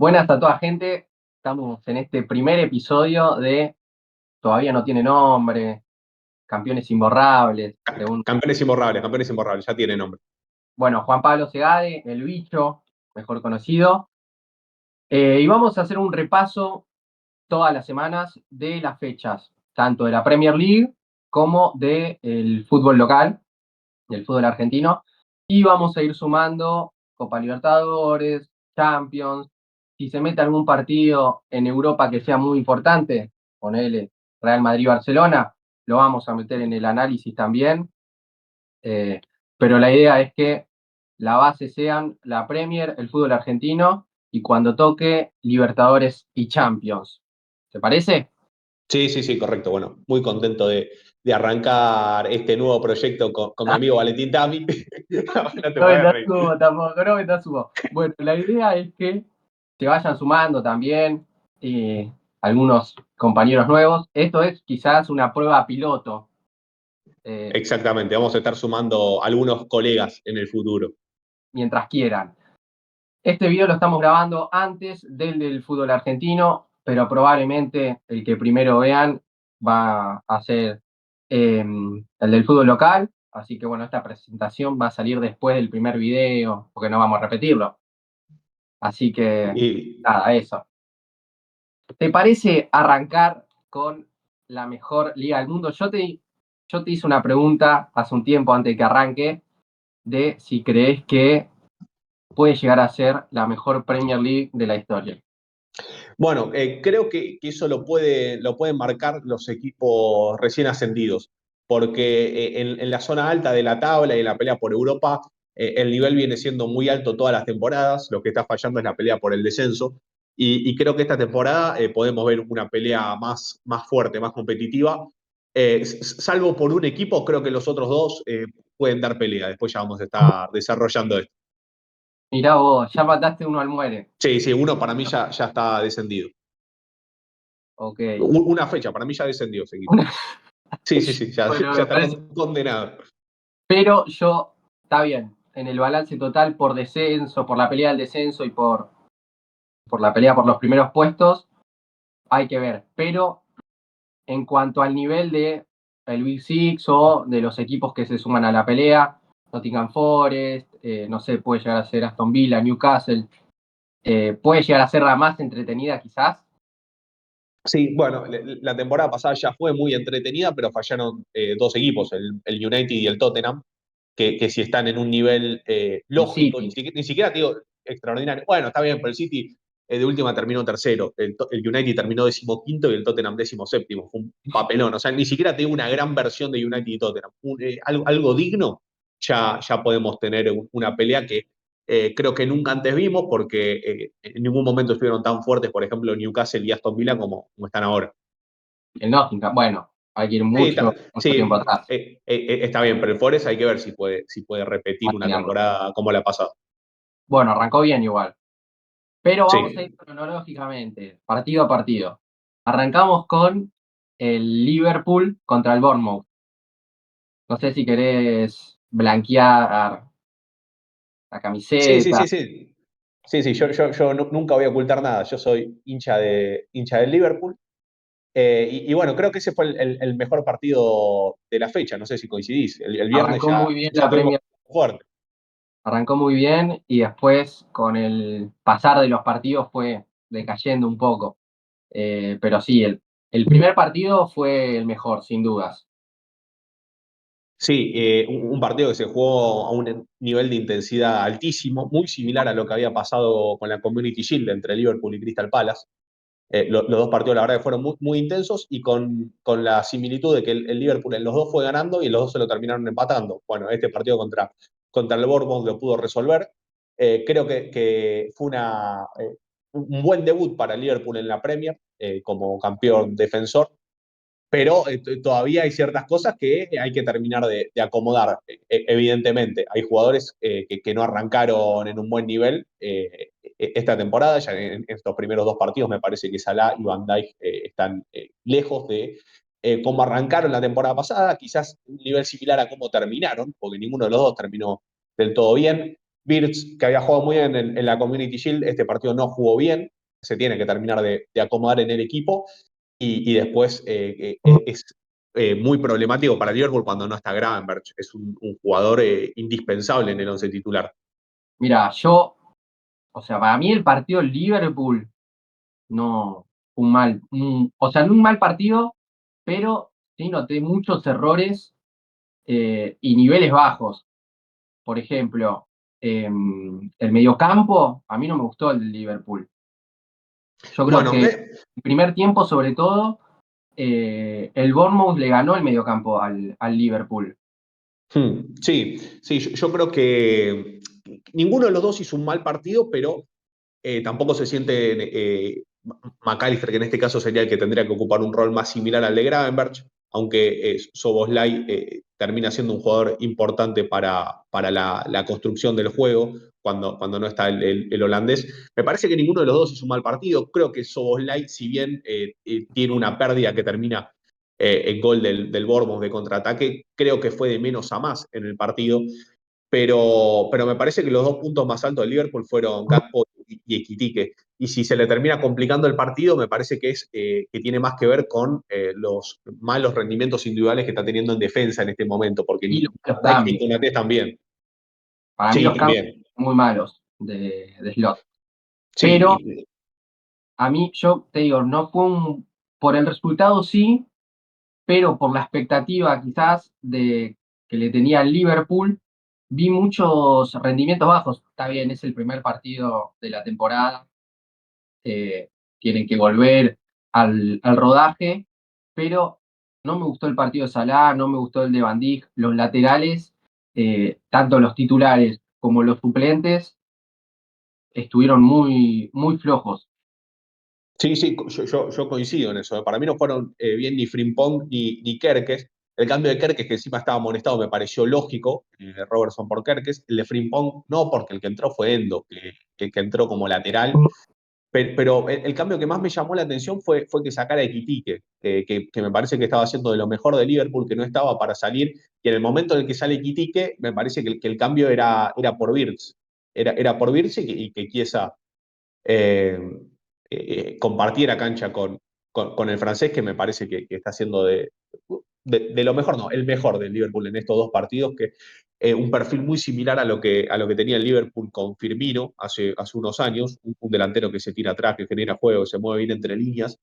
Buenas a toda gente, estamos en este primer episodio de Todavía no tiene nombre, Campeones Imborrables, según, Campeones imborrables, ya tiene nombre. bueno, Juan Pablo Segade, el bicho, mejor conocido. Y vamos a hacer un repaso todas las semanas de las fechas, tanto de la Premier League como del fútbol local, del fútbol argentino, y vamos a ir sumando Copa Libertadores, Champions, si se mete algún partido en Europa que sea muy importante, ponele Real Madrid-Barcelona, lo vamos a meter en el análisis también, eh, pero la idea es que la base sean la Premier, el fútbol argentino, y cuando toque Libertadores y Champions. ¿Te parece? Sí, sí, sí, correcto. Bueno, muy contento de arrancar este nuevo proyecto con mi amigo Valentín Tami. No te No me podés te reír. subo tampoco, no me te subo. Bueno, la idea es que se vayan sumando también algunos compañeros nuevos. Esto es quizás una prueba piloto, eh, Exactamente, vamos a estar sumando algunos colegas en el futuro. mientras quieran. Este video lo estamos grabando antes del fútbol argentino, pero probablemente el que primero vean va a ser el del fútbol local. Así que bueno, esta presentación va a salir después del primer video, porque no vamos a repetirlo. Así que Y nada, eso. ¿Te parece arrancar con la mejor liga del mundo? Yo te hice una pregunta hace un tiempo antes de que arranque de si crees que puede llegar a ser la mejor Premier League de la historia. bueno, creo que eso lo pueden marcar los equipos recién ascendidos, porque en la zona alta de la tabla y en la pelea por Europa, el nivel viene siendo muy alto todas las temporadas, lo que está fallando es la pelea por el descenso, y creo que esta temporada podemos ver una pelea más fuerte, más competitiva. Salvo por un equipo, creo que los otros dos pueden dar pelea, después ya vamos a estar desarrollando esto. Mirá vos, ya mataste uno al muere. Sí, sí, uno para mí ya está descendido. Ok. Una fecha, para mí ya descendió ese equipo. Sí, sí, sí, Bueno, ya me está parece. condenado. Pero está bien, en el balance total por descenso, por la pelea del descenso y por la pelea por los primeros puestos, hay que ver. Pero en cuanto al nivel de el Big Six o de los equipos que se suman a la pelea, Nottingham Forest, no sé, puede llegar a ser Aston Villa, Newcastle, puede llegar a ser la más entretenida quizás. Sí, bueno, la temporada pasada ya fue muy entretenida, pero fallaron dos equipos, el United y el Tottenham, que sí están en un nivel El lógico, City. ni siquiera te digo extraordinario. Bueno, está bien, pero el City de última terminó tercero, el United terminó decimoquinto y el Tottenham decimoséptimo. Fue un papelón, o sea, ni siquiera te digo una gran versión de United y Tottenham. Algo digno, ya podemos tener una pelea que creo que nunca antes vimos porque en ningún momento estuvieron tan fuertes, por ejemplo, Newcastle y Aston Villa como están ahora. El Nottingham, bueno, hay que ir Sí, mucho tiempo atrás está bien, pero el Forest hay que ver si puede repetir para una tenerlo. temporada como la pasada. Bueno, arrancó bien igual. Pero vamos a ir Sí, cronológicamente, partido a partido. Arrancamos con el Liverpool contra el Bournemouth. No sé si querés blanquear la sí, sí, camiseta. sí, sí. Sí, sí, yo nunca voy a ocultar nada. Yo soy hincha del Liverpool. Y bueno, creo que ese fue el mejor partido de la fecha. No sé si coincidís. El viernes Arrancó muy bien ya la tuvimos Premier, fuerte. arrancó muy bien y después con el pasar de los partidos fue decayendo un poco. Pero sí, el primer partido fue el mejor, sin dudas. Sí, un partido que se jugó a un nivel de intensidad altísimo, muy similar a lo que había pasado con la Community Shield entre Liverpool y Crystal Palace. Los dos partidos, la verdad, que fueron muy intensos y con la similitud de que el Liverpool en los dos fue ganando y en los dos se lo terminaron empatando. Bueno, este partido contra el Bournemouth lo pudo resolver. Creo que fue un buen debut para el Liverpool en la Premier como campeón defensor, pero todavía hay ciertas cosas que hay que terminar de acomodar. Evidentemente, hay jugadores que no arrancaron en un buen nivel esta temporada. Ya en estos primeros dos partidos me parece que Salah y Van Dijk están lejos de cómo arrancaron la temporada pasada, quizás un nivel similar a cómo terminaron, porque ninguno de los dos terminó del todo bien. Birds, que había jugado muy bien en la Community Shield, este partido no jugó bien, se tiene que terminar de acomodar en el equipo y después es muy problemático para Liverpool cuando no está Gravenberch. Es un jugador indispensable en el once titular. Mira, o sea, para mí el partido Liverpool no fue o sea, no un mal partido, pero sí noté muchos errores y niveles bajos. Por ejemplo, el mediocampo, a mí no me gustó el del Liverpool. Yo creo Bueno, que el primer tiempo, sobre todo, el Bournemouth le ganó el mediocampo al Liverpool. sí, sí, yo creo que ninguno de los dos hizo un mal partido, pero tampoco se siente McAllister, que en este caso sería el que tendría que ocupar un rol más similar al de Gravenberch, aunque Szoboszlai termina siendo un jugador importante para la construcción del juego cuando no está el holandés. Me parece que ninguno de los dos hizo un mal partido. Creo que Szoboszlai, si bien tiene una pérdida que termina en gol del Bournemouth de contraataque, creo que fue de menos a más en el partido. Pero me parece que los dos puntos más altos del Liverpool fueron Gakpo y Ekitike. Y si se le termina complicando el partido, me parece que tiene más que ver con los malos rendimientos individuales que está teniendo en defensa en este momento, porque Y ni los Rice ni cambios. Konaté también. Para mí Sí, los cambios también. son muy malos de Slot. Sí, Pero a mí, yo te digo, no fue por el resultado sí, pero por la expectativa quizás de que le tenía al Liverpool, vi muchos rendimientos bajos. Está bien, es el primer partido de la temporada, eh, tienen que volver al rodaje, pero no me gustó el partido de Salah, no me gustó el de Van Dijk, los laterales, tanto los titulares como los suplentes, estuvieron muy flojos. sí, sí, yo coincido en eso. Para mí no fueron bien ni Frimpong ni Kerkez. El cambio de Kerkez, que encima estaba amonestado, me pareció lógico, Robertson por Kerkez. El de Frimpong no, porque el que entró fue Endo, que entró como lateral. Pero el cambio que más me llamó la atención fue que sacara a Ekitike, que me parece que estaba haciendo de lo mejor de Liverpool, que no estaba para salir. Y en el momento en el que sale Ekitike, me parece que el cambio era por Wirtz. Era por Wirtz y que Chiesa eh, compartiera cancha con el francés, que me parece que está haciendo de lo mejor, no, el mejor del Liverpool en estos dos partidos, que un perfil muy similar a lo que tenía el Liverpool con Firmino hace unos años, un delantero que se tira atrás, que genera juego, que se mueve bien entre líneas,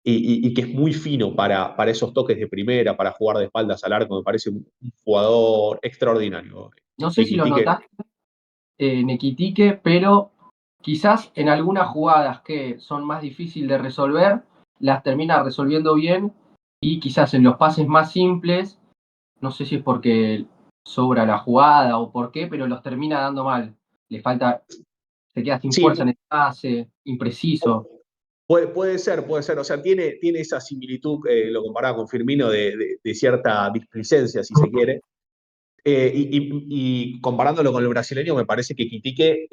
y que es muy fino para esos toques de primera, para jugar de espaldas al arco, me parece un jugador extraordinario. No sé si lo Ekitike. notaste en Equitique, pero quizás en algunas jugadas que son más difíciles de resolver, las termina resolviendo bien y quizás en los pases más simples, no sé si es porque sobra la jugada o por qué, pero los termina dando mal. Le falta, se queda sin Sí, fuerza en el pase, impreciso. puede ser, puede ser. O sea, tiene esa similitud, lo comparaba con Firmino, de cierta displicencia, si se quiere. Y comparándolo con el brasileño, me parece que Quitique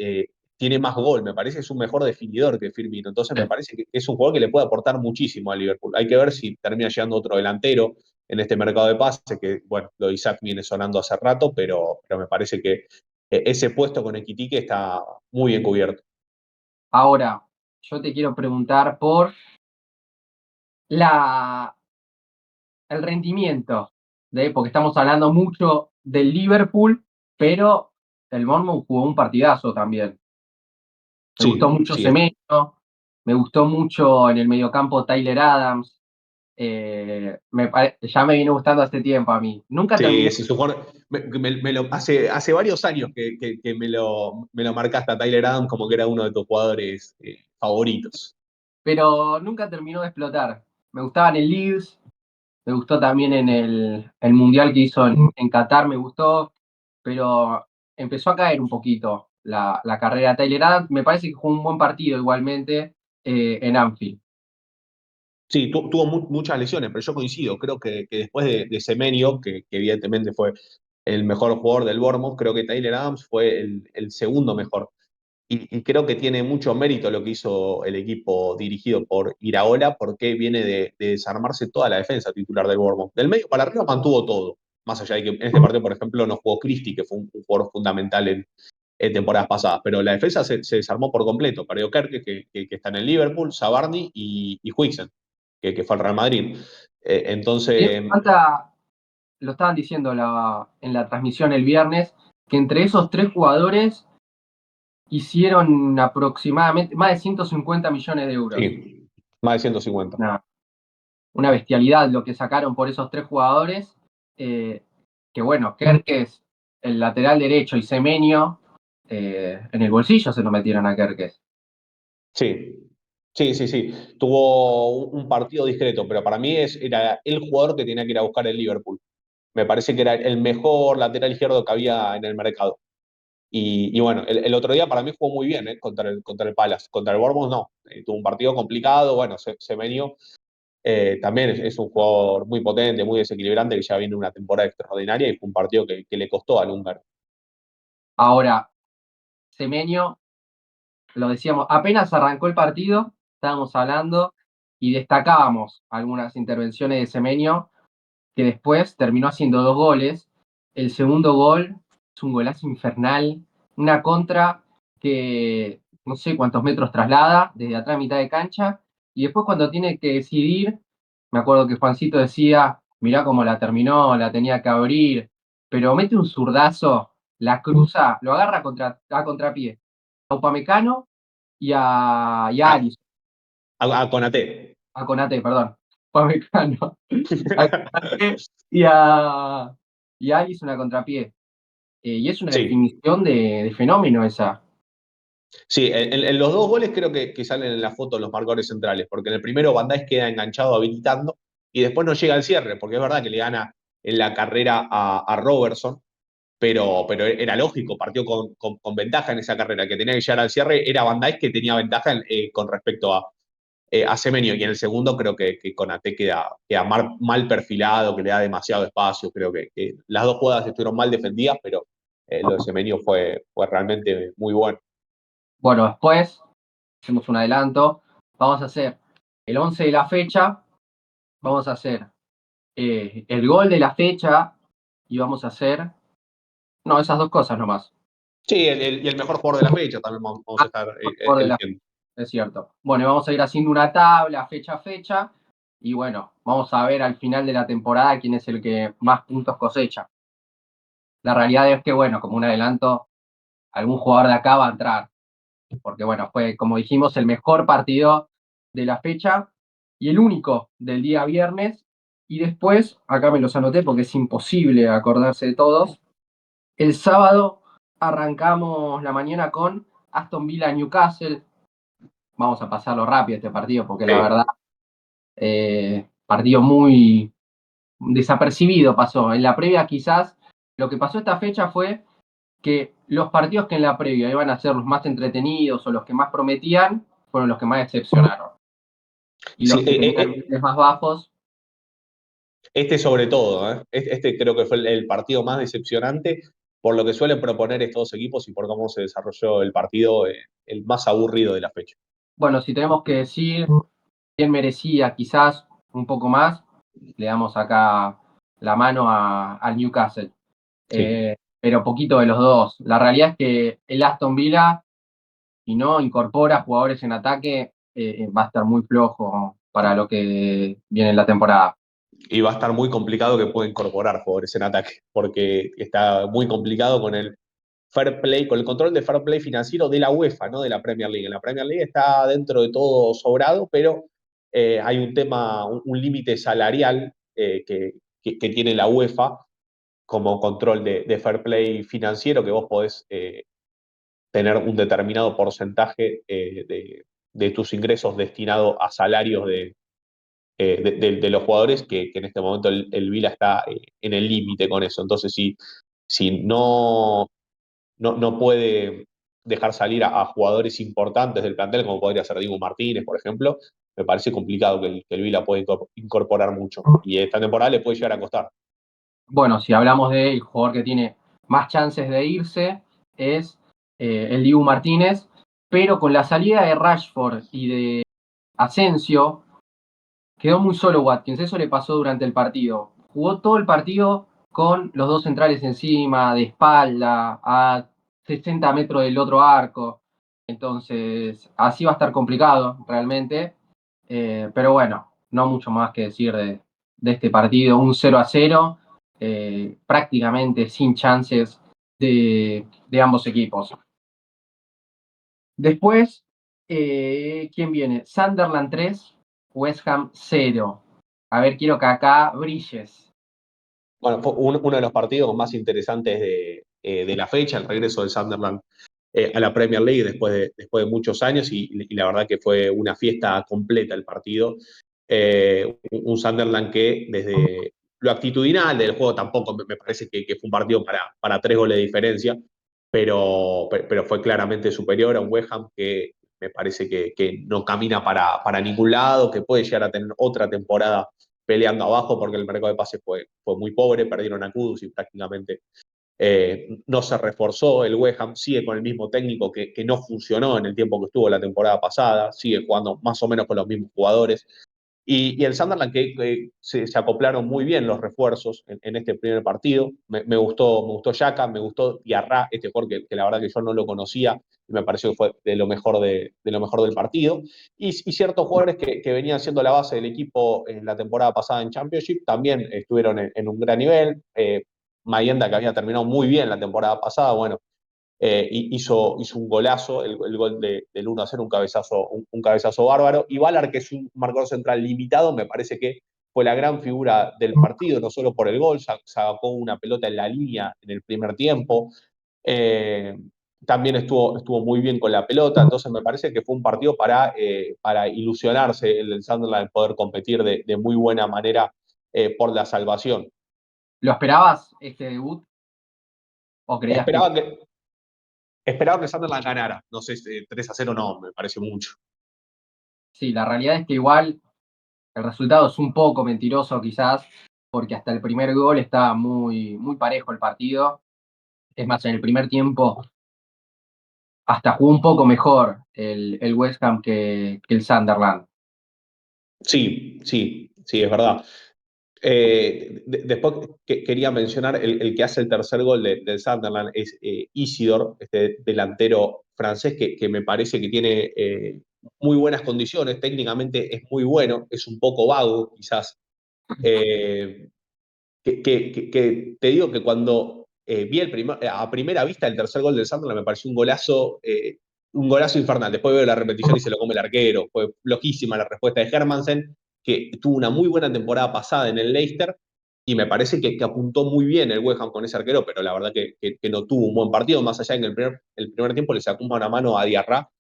tiene más gol, me parece que es un mejor definidor que Firmino. Entonces me parece que es un jugador que le puede aportar muchísimo a Liverpool. Hay que ver si termina llegando otro delantero en este mercado de pases, que bueno, lo de Isaac viene sonando hace rato, pero me parece que ese puesto con Equitique está muy bien cubierto. Ahora, yo te quiero preguntar por la, el rendimiento, porque estamos hablando mucho del Liverpool, pero el Bournemouth jugó un partidazo también. Me gustó Sí, mucho sí, Semedo, me gustó mucho en el mediocampo Tyler Adams. Ya me viene gustando hace tiempo a mí. Nunca sí, terminé, ese es un jugador. Hace varios años que me lo marcaste a Tyler Adams como que era uno de tus jugadores favoritos. pero nunca terminó de explotar. Me gustaba en el Leeds, me gustó también en el Mundial que hizo en Qatar, me gustó, pero empezó a caer un poquito la carrera de Tyler Adams. Me parece que jugó un buen partido igualmente en Anfield. Sí, tuvo muchas lesiones, pero yo coincido. Creo que después de Semenyo, que evidentemente fue el mejor jugador del Bournemouth, creo que Tyler Adams fue el segundo mejor. Y creo que tiene mucho mérito lo que hizo el equipo dirigido por Iraola, porque viene de desarmarse toda la defensa titular del Bournemouth. Del medio para arriba mantuvo todo. Más allá de que en este partido, por ejemplo, no jugó Christie, que fue un jugador fundamental temporadas pasadas, pero la defensa se desarmó por completo. Perdió Kerke, que está en el Liverpool, Zabarni y Huijsen, que fue al Real Madrid. Entonces, Falta, lo estaban diciendo en la transmisión el viernes, que entre esos tres jugadores hicieron aproximadamente más de 150 millones de euros. sí, más de 150. Una, una bestialidad lo que sacaron por esos tres jugadores. eh, que bueno, Kerkez, el lateral derecho y Semenyo, en el bolsillo se lo metieron a Kerkez. Sí, sí, sí, sí. Tuvo un partido discreto, pero para mí era el jugador que tenía que ir a buscar el Liverpool. Me parece que era el mejor lateral izquierdo que había en el mercado. Y bueno, el otro día para mí jugó muy bien, contra el Palace. Contra el Bournemouth no. Tuvo un partido complicado. Bueno, Semenyo también es un jugador muy potente, muy desequilibrante, que ya viene una temporada extraordinaria y fue un partido que le costó al húngaro. Ahora, Semenyo, lo decíamos, apenas arrancó el partido, estábamos hablando y destacábamos algunas intervenciones de Semenyo, que después terminó haciendo dos goles. El segundo gol es un golazo infernal, una contra que no sé cuántos metros traslada, desde atrás a mitad de cancha, y después cuando tiene que decidir, me acuerdo que Juancito decía, mirá cómo la terminó, la tenía que abrir, pero mete un zurdazo, la cruza, lo agarra a contrapié, a Upamecano y a Ah, Alisson, a Konaté. a Konate, perdón, Upamecano, a Konate y a Alisson a contrapié. Y es una Sí, definición de fenómeno esa. sí, en los dos goles creo que salen en la foto los marcadores centrales, porque en el primero Van Dijk queda enganchado habilitando y después no llega al cierre, porque es verdad que le gana en la carrera a Robertson, pero era lógico, partió con ventaja en esa carrera, que tenía que llegar al cierre era Van Dijk que tenía ventaja con respecto a Semenyo, y en el segundo creo que Konaté queda mal perfilado, que le da demasiado espacio, creo que las dos jugadas estuvieron mal defendidas, pero lo de Semenyo fue realmente muy bueno. Bueno, después hacemos un adelanto. Vamos a hacer el 11 de la fecha. Vamos a hacer el gol de la fecha. Y vamos a hacer. No, esas dos cosas nomás. Sí, y el mejor jugador de la fecha también vamos a Ah, estar por de la eligiendo. Es cierto. Bueno, y vamos a ir haciendo una tabla, fecha a fecha. Y bueno, vamos a ver al final de la temporada quién es el que más puntos cosecha. La realidad es que, bueno, como un adelanto, algún jugador de acá va a entrar. Porque bueno, fue, como dijimos, el mejor partido de la fecha y el único del día viernes. Y después, acá me los anoté porque es imposible acordarse de todos. El sábado arrancamos la mañana con Aston Villa Newcastle. Vamos a pasarlo rápido este partido porque la verdad, Sí, partido muy desapercibido pasó. En la previa quizás lo que pasó esta fecha fue que los partidos que en la previa iban a ser los más entretenidos o los que más prometían fueron los que más decepcionaron. Y sí, los que tenían niveles más bajos, este sobre todo, ¿eh? Este creo que fue el partido más decepcionante por lo que suelen proponer estos dos equipos y por cómo se desarrolló el partido, el más aburrido de la fecha. bueno, si tenemos que decir quién merecía quizás un poco más, le damos acá la mano al Newcastle. Sí. Pero poquito de los dos. La realidad es que el Aston Villa, si no incorpora jugadores en ataque, va a estar muy flojo para lo que viene en la temporada. Y va a estar muy complicado que pueda incorporar jugadores en ataque, porque está muy complicado con el fair play, con el control de fair play financiero de la UEFA, no de la Premier League. En la Premier League está dentro de todo sobrado, pero hay un tema, un límite salarial que tiene la UEFA como control de fair play financiero, que vos podés tener un determinado porcentaje de tus ingresos destinado a salarios de los jugadores, que en este momento el Vila está en el límite con eso. Entonces, si no puede dejar salir a jugadores importantes del plantel, como podría ser Diego Martínez, por ejemplo, me parece complicado que el Vila pueda incorporar mucho. Y esta temporada le puede llegar a costar. Bueno, si hablamos del jugador que tiene más chances de irse, es el Dibu Martínez, pero con la salida de Rashford y de Asensio, quedó muy solo Watkins. Eso le pasó durante el partido. Jugó todo el partido con los dos centrales encima, de espalda, 60 metros del otro arco. Entonces, así va a estar complicado realmente. Pero bueno, no mucho más que decir de este partido. Un 0-0, prácticamente sin chances de ambos equipos. Después, ¿quién viene? Sunderland 3, West Ham 0. A ver, quiero que acá brilles. Bueno, fue uno de los partidos más interesantes de la fecha, el regreso del Sunderland a la Premier League después de muchos años y la verdad que fue una fiesta completa el partido. Un Sunderland que desde lo actitudinal del juego tampoco me parece que fue un partido para 3 goles de diferencia, pero fue claramente superior a un West Ham que me parece que no camina para ningún lado, que puede llegar a tener otra temporada peleando abajo porque el mercado de pases fue muy pobre, perdieron a Kudus y prácticamente no se reforzó. El West Ham sigue con el mismo técnico que no funcionó en el tiempo que estuvo la temporada pasada, sigue jugando más o menos con los mismos jugadores. Y el Sunderland que se acoplaron muy bien los refuerzos en este primer partido. Me gustó Xhaka, me gustó Diarra, este jugador que la verdad que yo no lo conocía y me pareció que fue de lo mejor, de lo mejor del partido. Y ciertos jugadores que venían siendo la base del equipo en la temporada pasada en Championship también estuvieron en un gran nivel. Mayenda, que había terminado muy bien la temporada pasada, bueno, hizo un golazo, el gol del 1-0, un cabezazo bárbaro. Y Ballard, que es un marcador central limitado, me parece que fue la gran figura del partido, no solo por el gol, sacó una pelota en la línea en el primer tiempo. Eh, También estuvo muy bien con la pelota, entonces me parece que fue un partido para ilusionarse el Sunderland, poder competir de muy buena manera por la salvación. ¿Lo esperabas este debut o creías que Esperaba que, Esperaba que Sunderland ganara, no sé, 3-0 no, me parece mucho. sí? La realidad es que igual el resultado es un poco mentiroso quizás, porque hasta el primer gol estaba muy, muy parejo el partido. Es más, en el primer tiempo hasta jugó un poco mejor el West Ham que el Sunderland. Sí, sí, sí, es verdad. Después quería mencionar el que hace el tercer gol del Sunderland, es Isidore, este delantero francés que me parece que tiene muy buenas condiciones, técnicamente es muy bueno, es un poco vago quizás. Eh, que te digo que cuando vi a primera vista el tercer gol del Sunderland me pareció un golazo infernal. Después veo la repetición y se lo come el arquero. Fue loquísima la respuesta de Hermansen, que tuvo una muy buena temporada pasada en el Leicester y me parece que apuntó muy bien el West Ham con ese arquero, pero la verdad que no tuvo un buen partido, más allá de que el primer tiempo le sacó una mano a Diarra,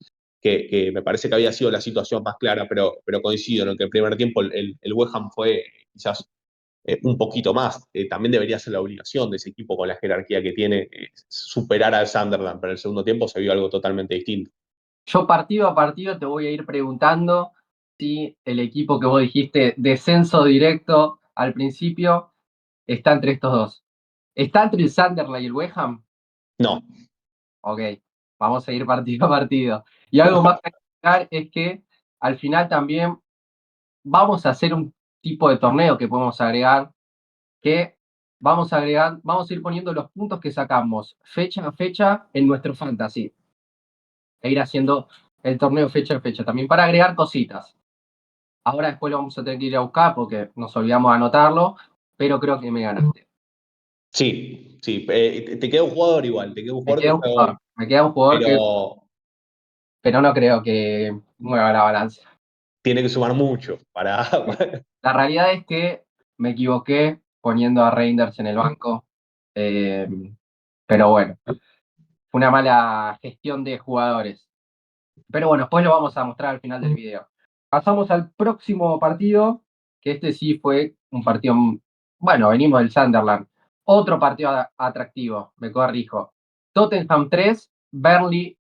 que me parece que había sido la situación más clara, pero coincido en que el primer tiempo el West Ham fue quizás un poquito más. También debería ser la obligación de ese equipo con la jerarquía que tiene superar al Sunderland, pero en el segundo tiempo se vio algo totalmente distinto. Yo partido a partido te voy a ir preguntando si el equipo que vos dijiste descenso directo al principio está entre estos dos. ¿Está entre el Sunderland y el West Ham? No, Ok, vamos a ir partido a partido. Y algo más que agregar es que al final también vamos a hacer un tipo de torneo que podemos agregar, que vamos a ir poniendo los puntos que sacamos fecha a fecha en nuestro fantasy. E ir haciendo el torneo fecha a fecha, también para agregar cositas. Ahora después lo vamos a tener que ir a buscar porque nos olvidamos de anotarlo, pero creo que me ganaste. sí, sí. Te queda un jugador igual, te queda un Me jugador que queda un juega jugador, hoy, me queda un jugador que, pero pero no creo que mueva la balanza. tiene que sumar mucho para... Sí. La realidad es que me equivoqué poniendo a Reinders en el banco, eh, pero bueno, fue una mala gestión de jugadores. Pero bueno, después lo vamos a mostrar al final del video. Pasamos al próximo partido, que este sí fue un partido, bueno, venimos del Sunderland. Otro partido atractivo, me corrijo. Tottenham 3, Burnley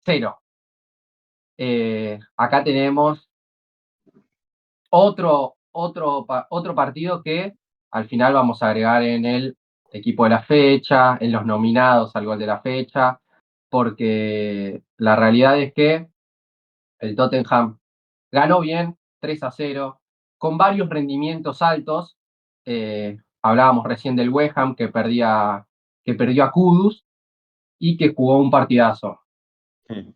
0. Acá tenemos otro partido que al final vamos a agregar en el equipo de la fecha, en los nominados al gol de la fecha, porque la realidad es que el Tottenham ganó bien, 3-0, con varios rendimientos altos. Hablábamos recién del West Ham que perdió a Kudus, y que jugó un partidazo. Mm.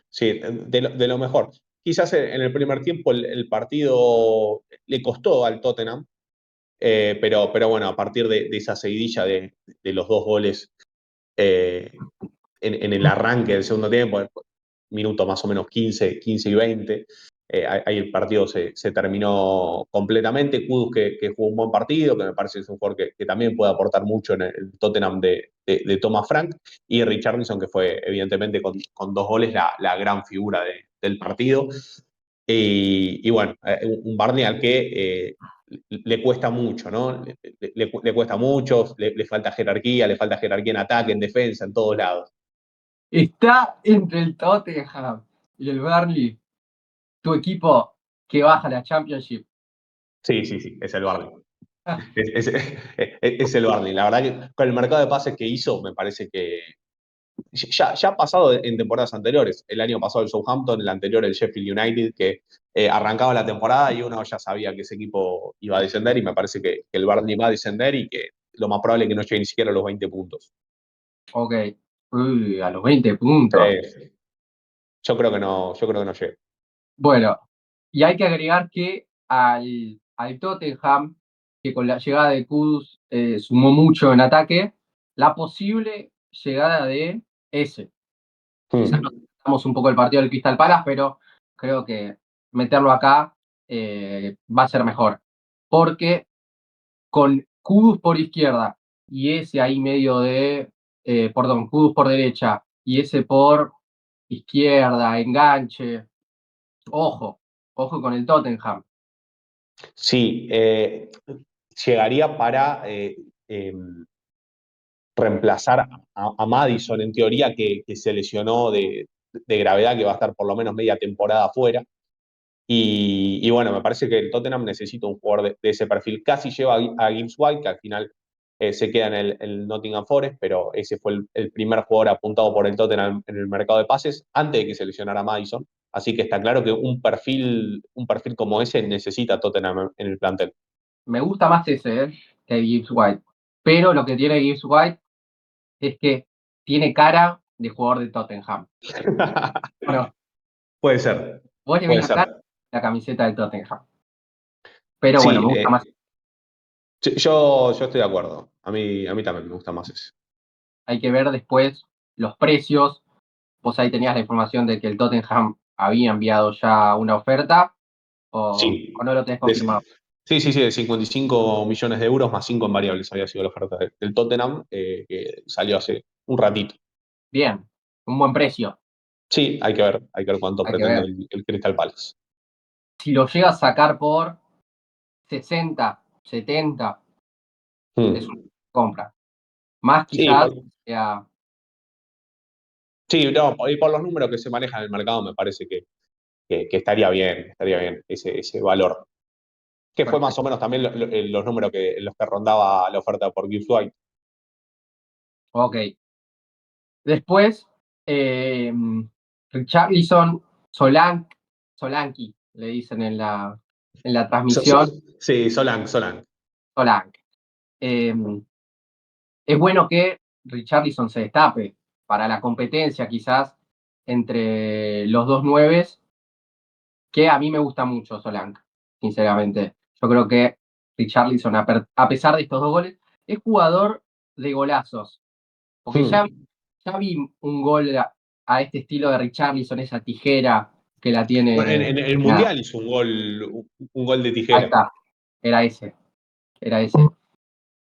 Sí, de lo mejor. Quizás en el primer tiempo el partido le costó al Tottenham, pero bueno, a partir de esa seguidilla de los dos goles en el arranque del segundo tiempo, minuto más o menos 15 y 20, ahí el partido se terminó completamente. Kudus que jugó un buen partido, que me parece que es un jugador que también puede aportar mucho en el Tottenham de Thomas Frank, y Richarlison, que fue evidentemente con dos goles la gran figura del partido. Y bueno, un Barney al que le cuesta mucho, ¿no? Le cuesta mucho, le falta jerarquía en ataque, en defensa, en todos lados. Está entre el Tottenham y el Burnley, tu equipo que baja la Championship. Sí, sí, sí, es el Barney. Es el Barney. La verdad que con el mercado de pases que hizo, me parece que ya ha pasado en temporadas anteriores. El año pasado el Southampton, el anterior el Sheffield United, que arrancaba la temporada y uno ya sabía que ese equipo iba a descender, y me parece que el Barney va a descender y que lo más probable es que no llegue ni siquiera a los 20 puntos. Ok. Uy, a los 20 puntos. Sí. Yo creo que no llega. Bueno, y hay que agregar que al Tottenham, que con la llegada de Kudus sumó mucho en ataque, la posible llegada de ese. Quizás nos Hmm. saltamos un poco el partido del Crystal Palace, pero creo que meterlo acá va a ser mejor. Porque con Kudus por izquierda y ese ahí medio perdón, Kudus por derecha y ese por izquierda, enganche, ojo, ojo con el Tottenham. Sí, llegaría para reemplazar a Madison, en teoría, que se lesionó de gravedad, que va a estar por lo menos media temporada afuera. Y bueno, me parece que el Tottenham necesita un jugador de ese perfil. Casi lleva a Gibbs White, que al final se queda en el Nottingham Forest, pero ese fue el primer jugador apuntado por el Tottenham en el mercado de pases antes de que se lesionara Madison. Así que está claro que un perfil como ese necesita Tottenham en el plantel. Me gusta más ese que Gibbs White. Pero lo que tiene Gibbs White es que tiene cara de jugador de Tottenham. Bueno, Puede ser, vos le ves puede la cara ser. la camiseta del Tottenham. Pero bueno, Sí, me gusta más. yo estoy de acuerdo. A mí también me gusta más ese. Hay que ver después los precios. Vos ahí tenías la información de que el Tottenham había enviado ya una oferta o Sí, no lo tenés de- confirmado. sí, de 55 millones de euros más 5 en variables había sido la oferta del Tottenham, que salió hace un ratito. Bien, un buen precio. Sí, hay que ver cuánto Hay que pretende ver. el Crystal Palace. Si lo llega a sacar por 60, 70, es una Hmm. compra. Más Sí, quizás sea sí, no, y por los números que se manejan en el mercado, me parece que estaría bien ese valor. Que fue más o perfecto. menos también los números en los que rondaba la oferta por Gibbs White. Ok. Después, Richarlison, Solanke, le dicen en la transmisión, Sí, Solanke. Solanke. Eh, es bueno que Richarlison se destape para la competencia, quizás, entre los dos nueves, que a mí me gusta mucho Solanke, sinceramente. Yo creo que Richarlison, a pesar de estos dos goles, es jugador de golazos. Porque Hmm. ya vi un gol a este estilo de Richarlison, esa tijera que la Bueno, en, tiene. en el Nada, Mundial hizo un gol de ahí tijera. está, era ese, era ese.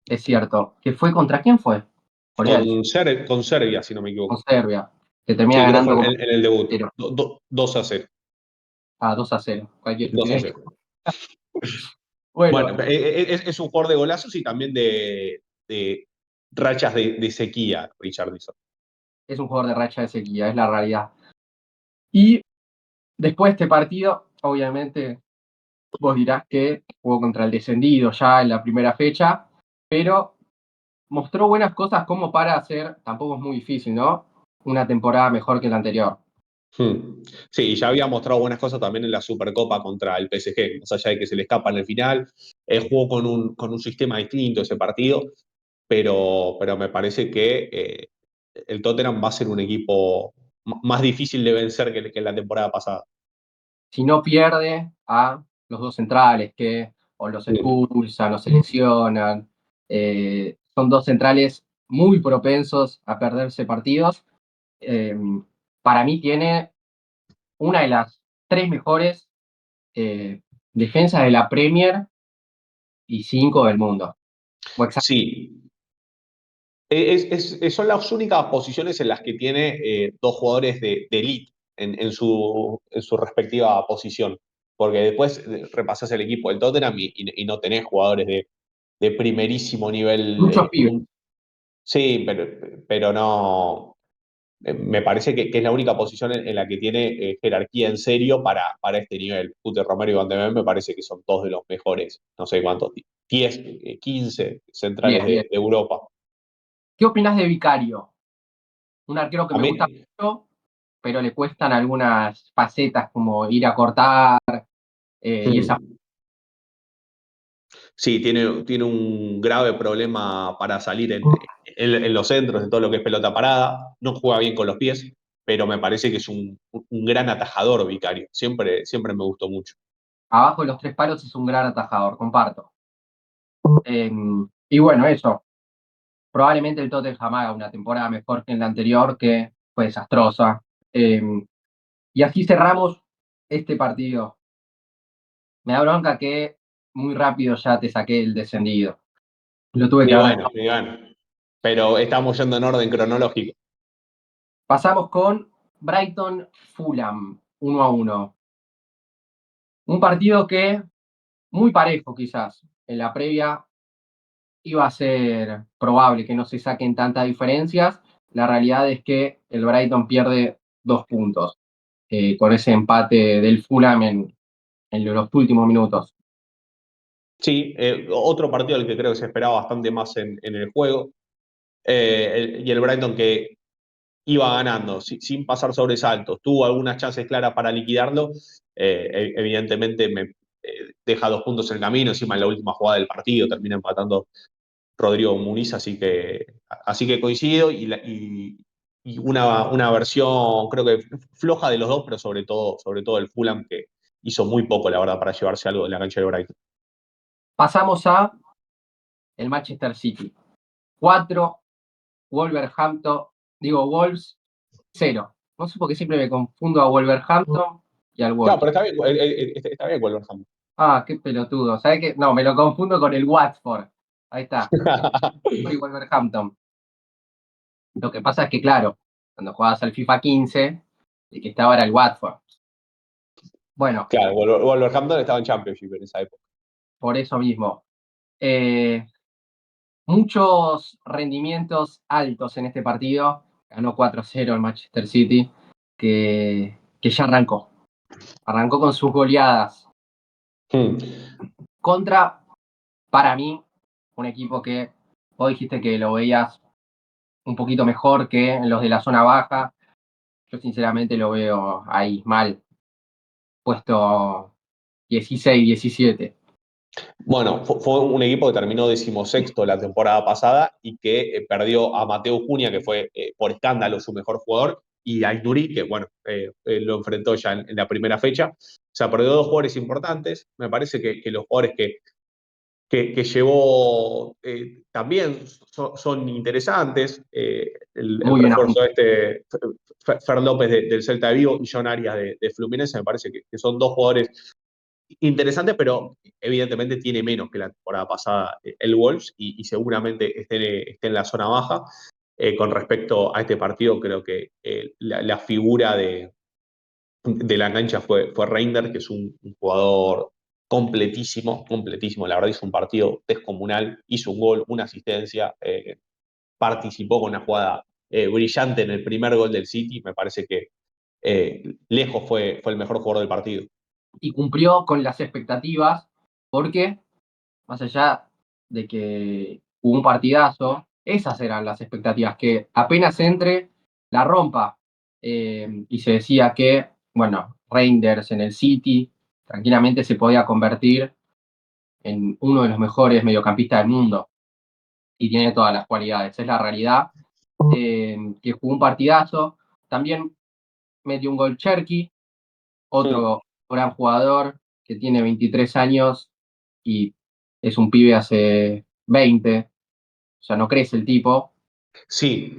Es cierto. ¿Que fue contra quién fue? Corea del Sur, Con Serbia, si no me con equivoco. Serbia, que termina Sí, creo que ganando fue como en el debut. 0, 2-0. 2-0, cualquier 2 estupidez. cero Bueno, Bueno, es un jugador de golazos y también de rachas de sequía, Richarlison. es un jugador de racha de sequía, es la realidad. Y después de este partido, obviamente, vos dirás que jugó contra el descendido ya en la primera fecha, pero mostró buenas cosas como para hacer, tampoco es muy difícil, ¿no? Una temporada mejor que la anterior. Sí, y ya había mostrado buenas cosas también en la Supercopa contra el PSG, más allá de que se le escapa en el final. Jugó con un sistema distinto ese partido, pero me parece que el Tottenham va a ser un equipo más difícil de vencer que la temporada pasada. Si no pierde a los dos centrales que o los Sí. expulsan o se lesionan. Son dos centrales muy propensos a perderse partidos. Eh, para mí tiene una de las tres mejores eh, defensas de la Premier y cinco del mundo. O Sí, son las únicas posiciones en las que tiene dos jugadores de elite en su respectiva posición. Porque después repasás el equipo del Tottenham y no tenés jugadores de primerísimo nivel. muchos pibes. Sí, pero no. Me parece que es la única posición en la que tiene jerarquía en serio para este nivel. Cutter Romero y Van de Ven me parece que son dos de los mejores, no sé cuántos, 10, 15 centrales 10. de Europa. ¿Qué opinas de Vicario? Un arquero que A me gusta mí, mucho, pero le cuestan algunas facetas como ir a cortar y esa. mm, sí, tiene un grave problema para salir en los centros, en todo lo que es pelota parada. No juega bien con los pies, pero me parece que es un gran atajador Vicario. Siempre me gustó mucho. Abajo de los tres palos es un gran atajador, comparto. Eh, y bueno, eso. Probablemente el Tottenham haga una temporada mejor que en la anterior, que fue desastrosa. Eh, y así cerramos este partido. Me da bronca que muy rápido ya te saqué el descendido. Lo tuve que haber. Y bueno. Pero estamos yendo en orden cronológico. Pasamos con Brighton Fulham, 1-1. Un partido que, muy parejo quizás, en la previa iba a ser probable que no se saquen tantas diferencias. La realidad es que el Brighton pierde 2 puntos con ese empate del Fulham en los últimos minutos. Sí, otro partido al que creo que se esperaba bastante más en el juego. Y el Brighton que iba ganando sin pasar sobresaltos, tuvo algunas chances claras para liquidarlo. Evidentemente deja 2 puntos en el camino, encima en la última jugada del partido termina empatando Rodrigo Muniz, así que coincido y una versión creo que floja de los dos, pero sobre todo el Fulham que hizo muy poco, la verdad, para llevarse algo de la cancha del Brighton. Pasamos a el Manchester City. 4, Wolverhampton, digo Wolves 0. No sé por qué siempre me confundo a Wolverhampton y al Claro, Wolves. pero está bien Wolverhampton. Ah, qué pelotudo. ¿Sabes qué? No, me lo confundo con el Watford. Ahí está. Y Wolverhampton. Lo que pasa es que, claro, cuando jugabas al FIFA 15, el que estaba era el Watford. Bueno, Claro, Wolverhampton estaba en Championship en esa época. por eso mismo. Eh, Muchos rendimientos altos en este partido. Ganó 4-0 el Manchester City, que ya arrancó. Arrancó con sus goleadas Hmm. contra, para mí, un equipo que vos dijiste que lo veías un poquito mejor que los de la zona baja. Yo sinceramente lo veo ahí mal, puesto 16, 17. Bueno, fue un equipo que terminó 16º la temporada pasada y que perdió a Mateo Cunha, que fue por escándalo su mejor jugador, y a Aït-Nouri, que bueno, lo enfrentó ya en la primera fecha. O sea, perdió dos jugadores importantes. Me parece que los jugadores que llevó también son interesantes. El Muy bien refuerzo apuntado. Fer López del Celta de Vigo y John Arias de Fluminense, me parece que son dos jugadores interesantes, pero evidentemente tiene menos que la temporada pasada el Wolves y seguramente esté en la zona baja. Con respecto a este partido, creo que la figura de la cancha fue Reinders, que es un jugador completísimo, completísimo. La verdad hizo un partido descomunal, hizo un gol, una asistencia, participó con una jugada brillante en el primer gol del City. Me parece que lejos fue el mejor jugador del partido. Y cumplió con las expectativas, porque más allá de que hubo un partidazo, esas eran las expectativas, que apenas entre, la rompa. Y se decía que, bueno, Reinders en el City tranquilamente se podía convertir en uno de los mejores mediocampistas del mundo y tiene todas las cualidades, es la realidad. que jugó un partidazo. También metió un gol Cherky, Mm. otro gran jugador que tiene 23 años y es un pibe hace 20, o sea, no crece el tipo. Sí,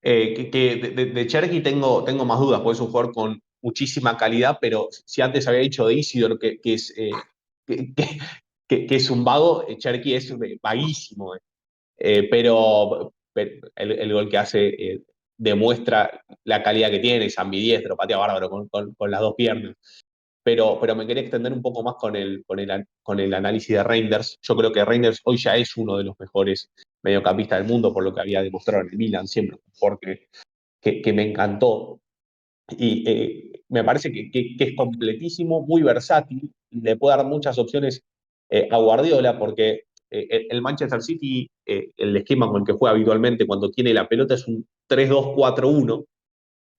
de Cherky tengo más dudas, porque es un jugador con muchísima calidad, pero si antes había dicho de Isidor que, que- que es un vago, Cherky es vaguísimo. Pero el gol que hace demuestra la calidad que tiene, es ambidiestro, patea bárbaro con las dos piernas. Pero me quería extender un poco más con el análisis de Reinders. Yo creo que Reinders hoy ya es uno de los mejores mediocampistas del mundo, por lo que había demostrado en el Milan, siempre un jugador que me encantó. Y me parece que es completísimo, muy versátil, le puede dar muchas opciones a Guardiola, porque el Manchester City, el esquema con el que juega habitualmente cuando tiene la pelota es un 3-2-4-1,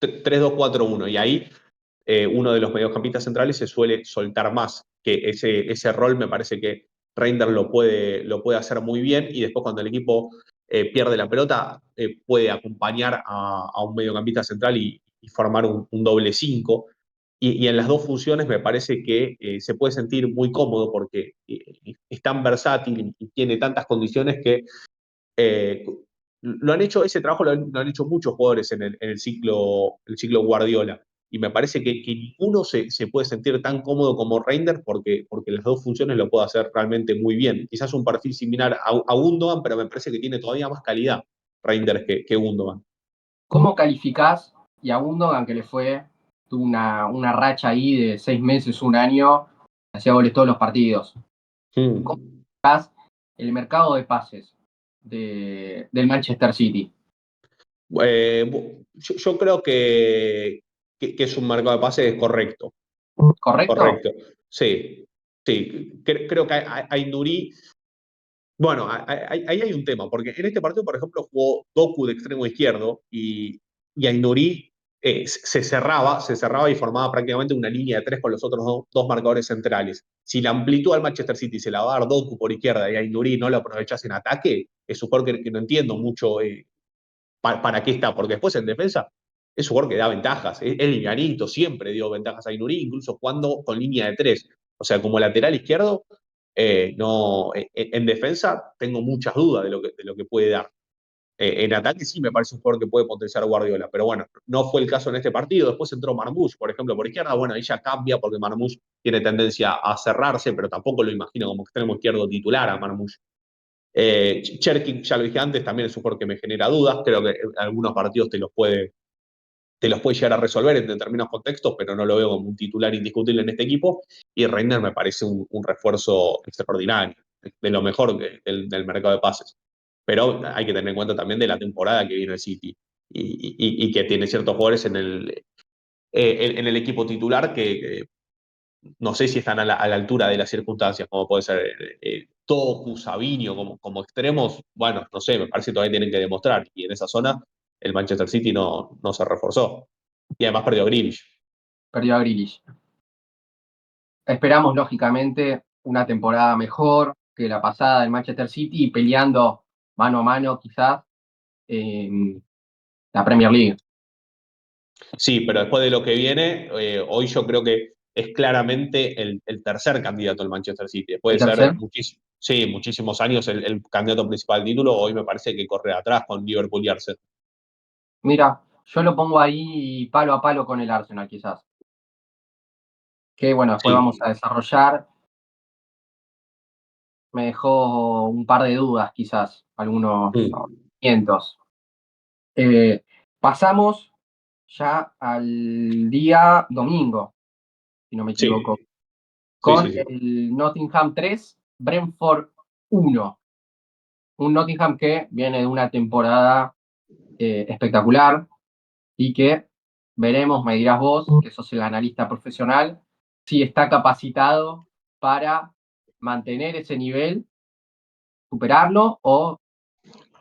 3-2-4-1, y ahí uno de los mediocampistas centrales se suele soltar más, que ese rol me parece que Reinders lo puede hacer muy bien, y después cuando el equipo pierde la pelota, puede acompañar a un mediocampista central y formar un doble 5. Y en las dos funciones me parece que se puede sentir muy cómodo porque es tan versátil y tiene tantas condiciones que eh, lo han hecho, ese trabajo lo han hecho muchos jugadores en el ciclo Guardiola. Y me parece que ninguno se puede sentir tan cómodo como Reinders porque las dos funciones lo puede hacer realmente muy bien. Quizás un perfil similar a Gundogan, pero me parece que tiene todavía más calidad Reinders que Gundogan. ¿Cómo calificás y a Gundogan, que le fue, tuvo una racha ahí de 6 meses, un año, hacía goles todos los partidos? ¿Cómo Mm. calificás el mercado de pases del Manchester City? Yo creo que es un mercado de pases correcto. ¿Correcto? Correcto. Sí, sí. Creo que hay Nuri. Bueno, ahí hay un tema, porque en este partido, por ejemplo, jugó Doku de extremo izquierdo y Ainuri se cerraba y formaba prácticamente una línea de tres con los otros dos marcadores centrales. Si la amplitud al Manchester City se la va a dar Doku por izquierda y Ainuri no lo aprovechas en ataque, es un jugador que no entiendo mucho para qué está, porque después en defensa es un jugador que da ventajas, es livianito, siempre dio ventajas a Ainuri, incluso jugando con línea de tres. O sea, como lateral izquierdo, no, en defensa tengo muchas dudas de lo que puede dar. En ataque sí me parece un jugador que puede potenciar a Guardiola, pero bueno, no fue el caso en este partido. Después entró Marmoush, por ejemplo, por izquierda. Bueno, ahí ya cambia porque Marmoush tiene tendencia a cerrarse, pero tampoco lo imagino como extremo izquierdo titular a Marmoush. Cherkin, ya lo dije antes, también es un jugador que me genera dudas. Creo que en algunos partidos te los puede llegar a resolver en determinados contextos, pero no lo veo como un titular indiscutible en este equipo. Y Reiner me parece un refuerzo extraordinario, de lo mejor del mercado de pases. Pero hay que tener en cuenta también de la temporada que viene el City y que tiene ciertos jugadores en el equipo titular que no sé si están a la altura de las circunstancias, como puede ser Toku, Savinho como extremos. Bueno, no sé, me parece que todavía tienen que demostrar. Y en esa zona el Manchester City no se reforzó. Y además perdió a Grealish. Perdió a Grealish. Esperamos, lógicamente, una temporada mejor que la pasada del Manchester City y peleando mano a mano, quizás, en la Premier League. Sí, pero después de lo que viene, hoy yo creo que es claramente el tercer candidato al Manchester City. Puede El ser tercer. sí, muchísimos años el candidato principal al título. Hoy me parece que corre atrás con Liverpool y Arsenal. Mira, yo lo pongo ahí palo a palo con el Arsenal, quizás. Que bueno, después vamos Sí. a desarrollar. Me dejó un par de dudas, quizás, algunos Mm. cientos. Pasamos ya al día domingo, si no me equivoco, Sí, sí, con sí, sí. el Nottingham 3, Brentford 1. Un Nottingham que viene de una temporada espectacular y que veremos, me dirás vos, que sos el analista profesional, si está capacitado para mantener ese nivel, superarlo o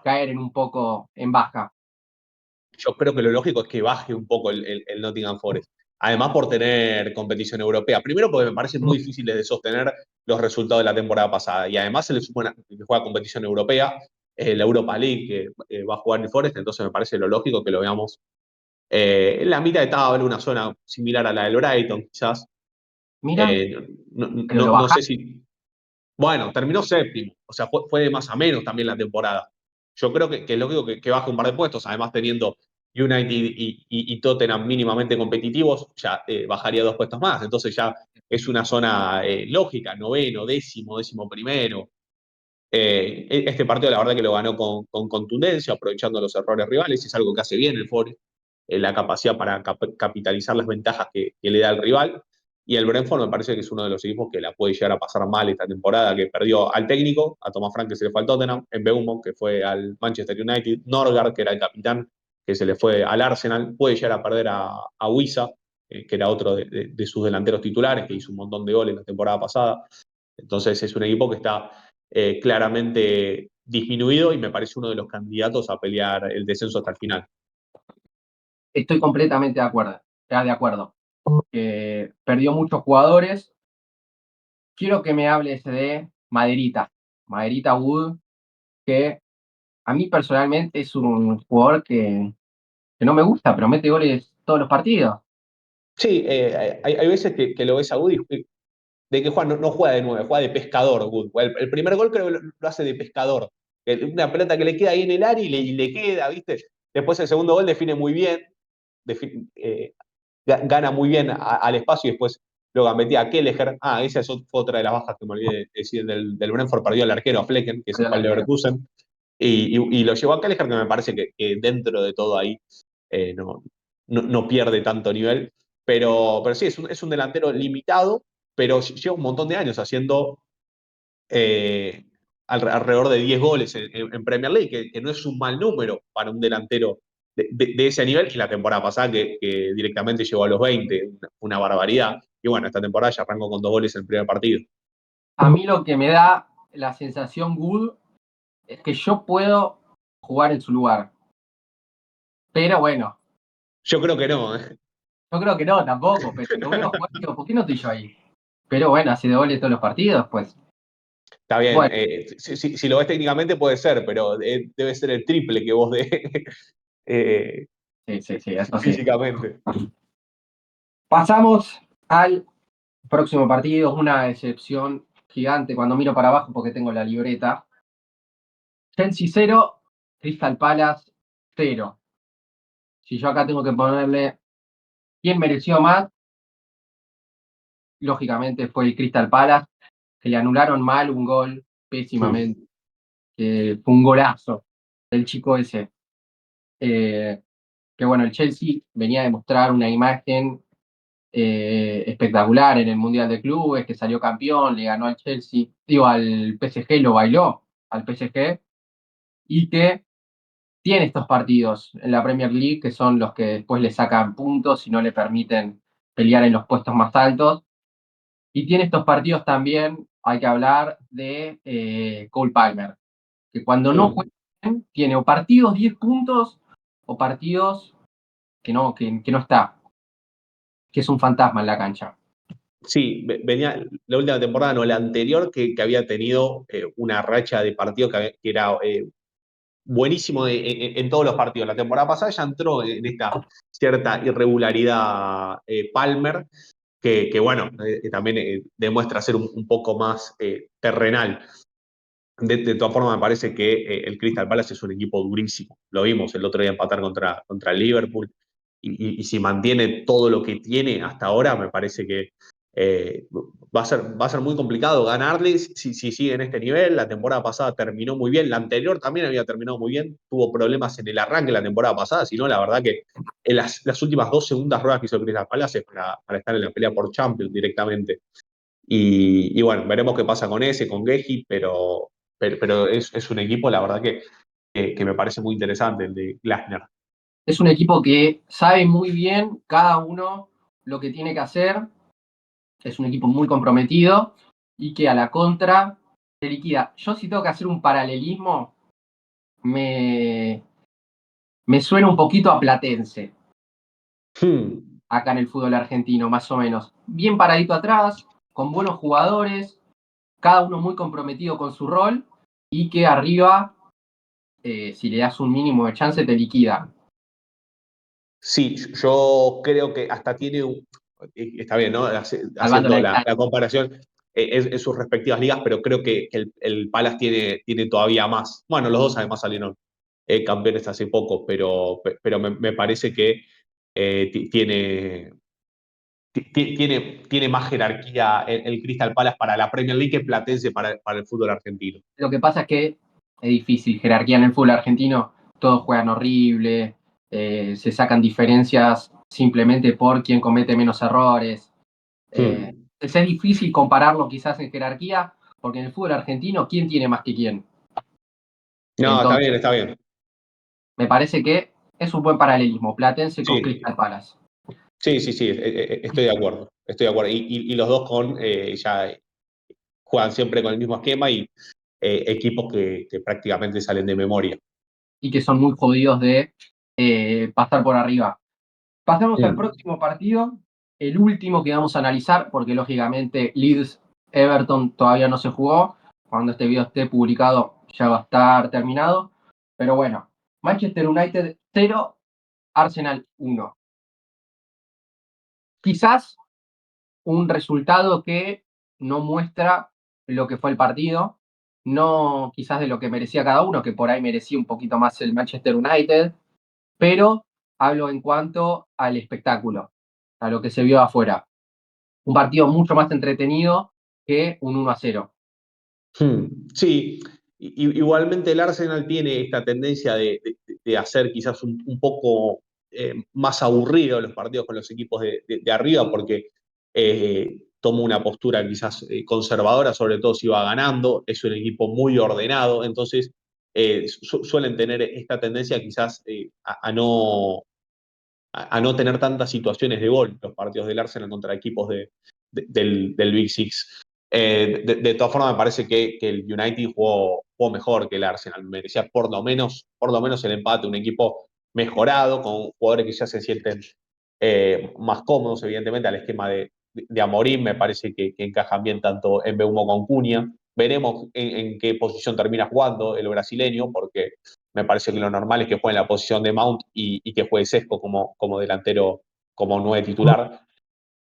caer en un poco en baja. Yo creo que lo lógico es que baje un poco el Nottingham Forest. Además, por tener competición europea. Primero, porque me parecen muy difíciles de sostener los resultados de la temporada pasada. Y además se le supone que juega competición europea. la Europa League que va a jugar en el Forest, entonces me parece lo lógico que lo veamos en la mitad de tabla, una zona similar a la del Brighton, quizás. Mira, Eh, pero lo no bajaron. sé si. Bueno, terminó séptimo, o sea, fue de más a menos también la temporada. Yo creo que es lógico que baje un par de puestos, además teniendo United y Tottenham mínimamente competitivos, ya bajaría 2 puestos más, entonces ya es una zona lógica, noveno, décimo primero. Este partido la verdad que lo ganó con contundencia, aprovechando los errores rivales, es algo que hace bien el Forest, la capacidad para capitalizar las ventajas que le da el rival. Y el Brentford me parece que es uno de los equipos que la puede llegar a pasar mal esta temporada, que perdió al técnico, a Thomas Frank, que se le fue al Tottenham, en Mbeumo, que fue al Manchester United, Norgard, que era el capitán, que se le fue al Arsenal, puede llegar a perder a Wissa, que era otro de sus delanteros titulares, que hizo un montón de goles la temporada pasada. Entonces es un equipo que está claramente disminuido y me parece uno de los candidatos a pelear el descenso hasta el final. Estoy completamente de acuerdo. Ya de acuerdo. Perdió muchos jugadores. Quiero que me hables de Maderita. Maderita Wood, que a mí personalmente es un jugador que no me gusta, pero mete goles todos los partidos. Sí, hay veces que lo ves a Woody de que Juan no juega de 9, juega de pescador. Wood. El primer gol creo que lo hace de pescador. Una pelota que le queda ahí en el área y le queda, ¿viste? Después el segundo gol define muy bien, gana muy bien al espacio y después lo gambetea a Kelleher. Ah, esa fue otra de las bajas que me olvidé de decir del Brentford, perdió al arquero a Flecken, que se Perdió el fue al arquero. Leverkusen, y lo llevó a Kelleher, que me parece que dentro de todo ahí no pierde tanto nivel. Pero sí, es un delantero limitado, pero lleva un montón de años haciendo eh, alrededor de 10 goles en Premier League, que no es un mal número para un delantero de ese nivel, y la temporada pasada que directamente llegó a los 20, una barbaridad. Y bueno, esta temporada ya arrancó con 2 goles en el primer partido. A mí lo que me da la sensación Wood es que yo puedo jugar en su lugar. Pero bueno, Yo creo que no, ¿eh? yo creo que no, tampoco, pero lo veo jugar y digo, ¿por qué no estoy yo ahí? Pero bueno, hace de goles todos los partidos, pues. Está bien, Bueno, si lo ves técnicamente puede ser, pero debe ser el triple que vos de eh, sí, sí, sí, eso sí. físicamente. Pasamos al próximo partido, una decepción gigante cuando miro para abajo porque tengo la libreta. Chelsea 0, Crystal Palace 0. Si yo acá tengo que ponerle quién mereció más, lógicamente fue el Crystal Palace, que le anularon mal un gol, pésimamente, Hmm. que fue un golazo del chico ese. Eh, que bueno, el Chelsea venía a demostrar una imagen espectacular en el Mundial de Clubes, que salió campeón, le ganó al Chelsea, digo, al PSG, lo bailó al PSG, y que tiene estos partidos en la Premier League que son los que después le sacan puntos y no le permiten pelear en los puestos más altos. Y tiene estos partidos también, hay que hablar de Cole Palmer, que cuando no juega Hmm. bien, tiene o partidos 10 puntos o partidos que no está, que es un fantasma en la cancha. Sí, venía la última temporada, no, la anterior, que había tenido una racha de partidos que era buenísimo en todos los partidos. La temporada pasada ya entró en esta cierta irregularidad Palmer, que bueno, también demuestra ser un poco más terrenal. De todas formas, me parece que el Crystal Palace es un equipo durísimo. Lo vimos el otro día empatar contra el Liverpool. Y si mantiene todo lo que tiene hasta ahora, me parece que va a ser muy complicado ganarles si sigue en este nivel. La temporada pasada terminó muy bien. La anterior también había terminado muy bien. Tuvo problemas en el arranque la temporada pasada. Si no, la verdad que en las últimas 2 segundas ruedas que hizo el Crystal Palace es para estar en la pelea por Champions directamente. Y bueno, veremos qué pasa con ese, con Geji, pero es un equipo, la verdad, que me parece muy interesante, el de Glasner. Es un equipo que sabe muy bien cada uno lo que tiene que hacer, es un equipo muy comprometido y que a la contra se liquida. Yo si tengo que hacer un paralelismo, me, me suena un poquito a Platense, Hmm. acá en el fútbol argentino, más o menos. Bien paradito atrás, con buenos jugadores, cada uno muy comprometido con su rol y que arriba si le das un mínimo de chance, te liquida. Sí, yo creo que hasta tiene está bien, ¿no? Salvando Haciendo la la distancia. comparación en sus respectivas ligas, pero creo que el Palace tiene todavía más. Bueno, los dos además salieron campeones hace poco, pero me parece que tiene, tiene más jerarquía el Crystal Palace para la Premier League que Platense para el fútbol argentino. Lo que pasa es que es difícil, jerarquía en el fútbol argentino, todos juegan horrible, se sacan diferencias simplemente por quien comete menos errores. Hmm. Es difícil compararlo quizás en jerarquía, porque en el fútbol argentino, ¿quién tiene más que quién? No, está Entonces, bien, está bien. me parece que es un buen paralelismo, Platense con Sí, Crystal Palace. sí, sí, sí, estoy de acuerdo. Estoy de acuerdo. Y los dos ya juegan siempre con el mismo esquema y equipos que prácticamente salen de memoria. Y que son muy jodidos de pasar por arriba. Pasamos al Mm. próximo partido, el último que vamos a analizar, porque lógicamente Leeds Everton todavía no se jugó. Cuando este video esté publicado ya va a estar terminado. Pero bueno, Manchester United 0, Arsenal 1. Quizás un resultado que no muestra lo que fue el partido, no quizás de lo que merecía cada uno, que por ahí merecía un poquito más el Manchester United, pero hablo en cuanto al espectáculo, a lo que se vio afuera. Un partido mucho más entretenido que un 1-0. Sí, igualmente el Arsenal tiene esta tendencia de hacer quizás un poco más aburrido los partidos con los equipos de arriba, porque toma una postura quizás conservadora, sobre todo si va ganando, es un equipo muy ordenado, entonces suelen tener esta tendencia quizás a no tener tantas situaciones de gol los partidos del Arsenal contra equipos del Big Six. De todas formas, me parece que el United jugó mejor que el Arsenal. Merecía por lo menos el empate, un equipo mejorado, con jugadores que ya se sienten más cómodos, evidentemente, al esquema de Amorim. Me parece que encajan bien tanto en Mbeumo con Cunha. Veremos en qué posición termina jugando el brasileño, porque me parece que lo normal es que juegue en la posición de Mount y que juegue Sesco como delantero, como nueve titular.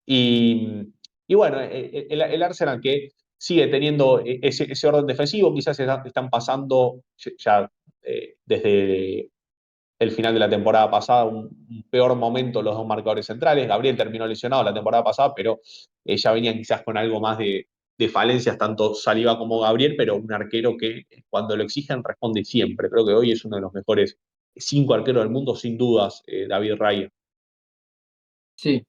Y, y bueno, el Arsenal que sigue teniendo ese orden defensivo, quizás están pasando ya desde el final de la temporada pasada un peor momento los dos marcadores centrales. Gabriel terminó lesionado la temporada pasada, pero ya venían quizás con algo más de falencias, tanto Saliba como Gabriel, pero un arquero que cuando lo exigen responde siempre. Creo que hoy es uno de los mejores cinco arqueros del mundo, sin dudas, David Raya. Sí,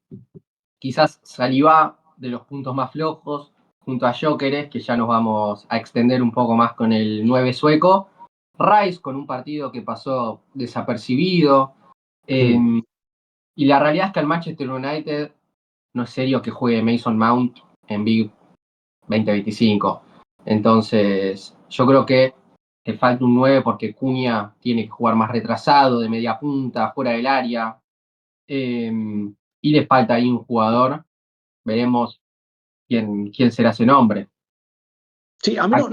quizás Saliba de los puntos más flojos, junto a Gyökeres, que ya nos vamos a extender un poco más con el 9 sueco. Rice con un partido que pasó desapercibido. Eh, Hmm. y la realidad es que el Manchester United no es serio que juegue Mason Mount en Big 2025. Entonces, yo creo que te falta un 9 porque Cunha tiene que jugar más retrasado, de media punta, fuera del área. Eh, y le falta ahí un jugador. Veremos quién será ese nombre. Sí, a mí Aquí,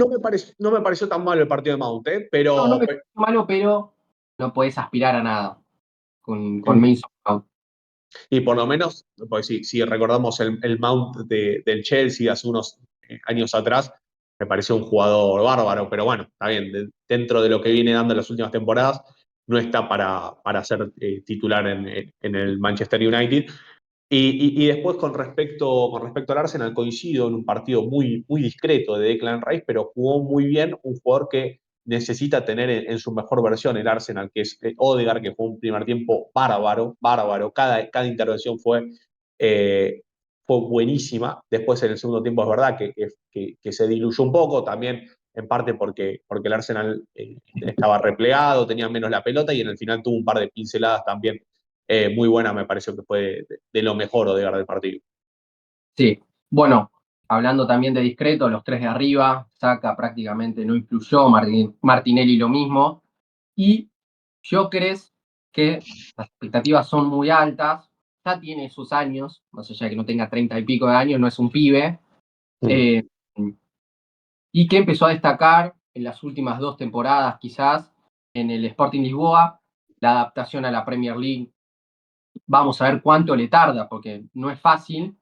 no me pareció tan malo el partido de Mount, no me parece malo, pero no podés aspirar a nada con Mason Mount. y por lo menos, pues si recordamos el Mount del Chelsea hace unos años atrás, me pareció un jugador bárbaro, pero bueno, está bien, dentro de lo que viene dando en las últimas temporadas, no está para ser titular en el Manchester United. Y después con respecto al Arsenal, coincido en un partido muy discreto de Declan Rice, pero jugó muy bien un jugador que necesita tener en su mejor versión el Arsenal, que es Odegaard, que fue un primer tiempo bárbaro, bárbaro. Cada intervención fue buenísima. Después en el segundo tiempo es verdad que se diluyó un poco, también en parte porque el Arsenal estaba replegado, tenía menos la pelota y en el final tuvo un par de pinceladas también muy buena, me pareció que fue de lo mejor Odegaard del partido. Sí, bueno, hablando también de discreto, los tres de arriba, Saka prácticamente no influyó, Martinelli lo mismo, y yo crees que las expectativas son muy altas, ya tiene sus años, más allá de que no tenga 30 y pico de años, no es un pibe, Mm. eh, y que empezó a destacar en las últimas dos temporadas quizás, en el Sporting Lisboa, la adaptación a la Premier League. Vamos a ver cuánto le tarda, porque no es fácil,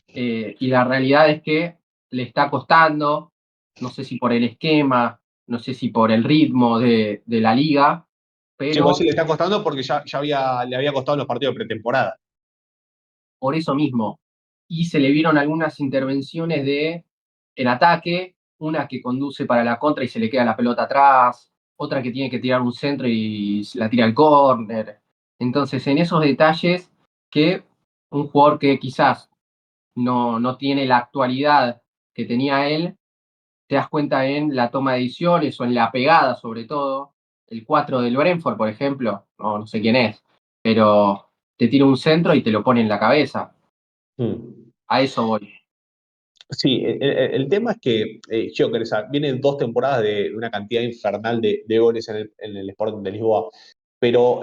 y la realidad es que le está costando, no sé si por el esquema, no sé si por el ritmo de la liga, Sí, pues sí pero le está costando porque le había costado en los partidos de pretemporada. por eso mismo. Y se le vieron algunas intervenciones de el ataque, una que conduce para la contra y se le queda la pelota atrás, otra que tiene que tirar un centro y la tira al córner. Entonces, en esos detalles que un jugador que quizás no tiene la actualidad que tenía él, te das cuenta en la toma de decisiones o en la pegada sobre todo. El 4 del Brentford, por ejemplo, no sé quién es, pero te tira un centro y te lo pone en la cabeza. Mm. A eso voy. Sí, el tema es que Gyökeres viene 2 temporadas de una cantidad infernal de goles en el Sporting de Lisboa, pero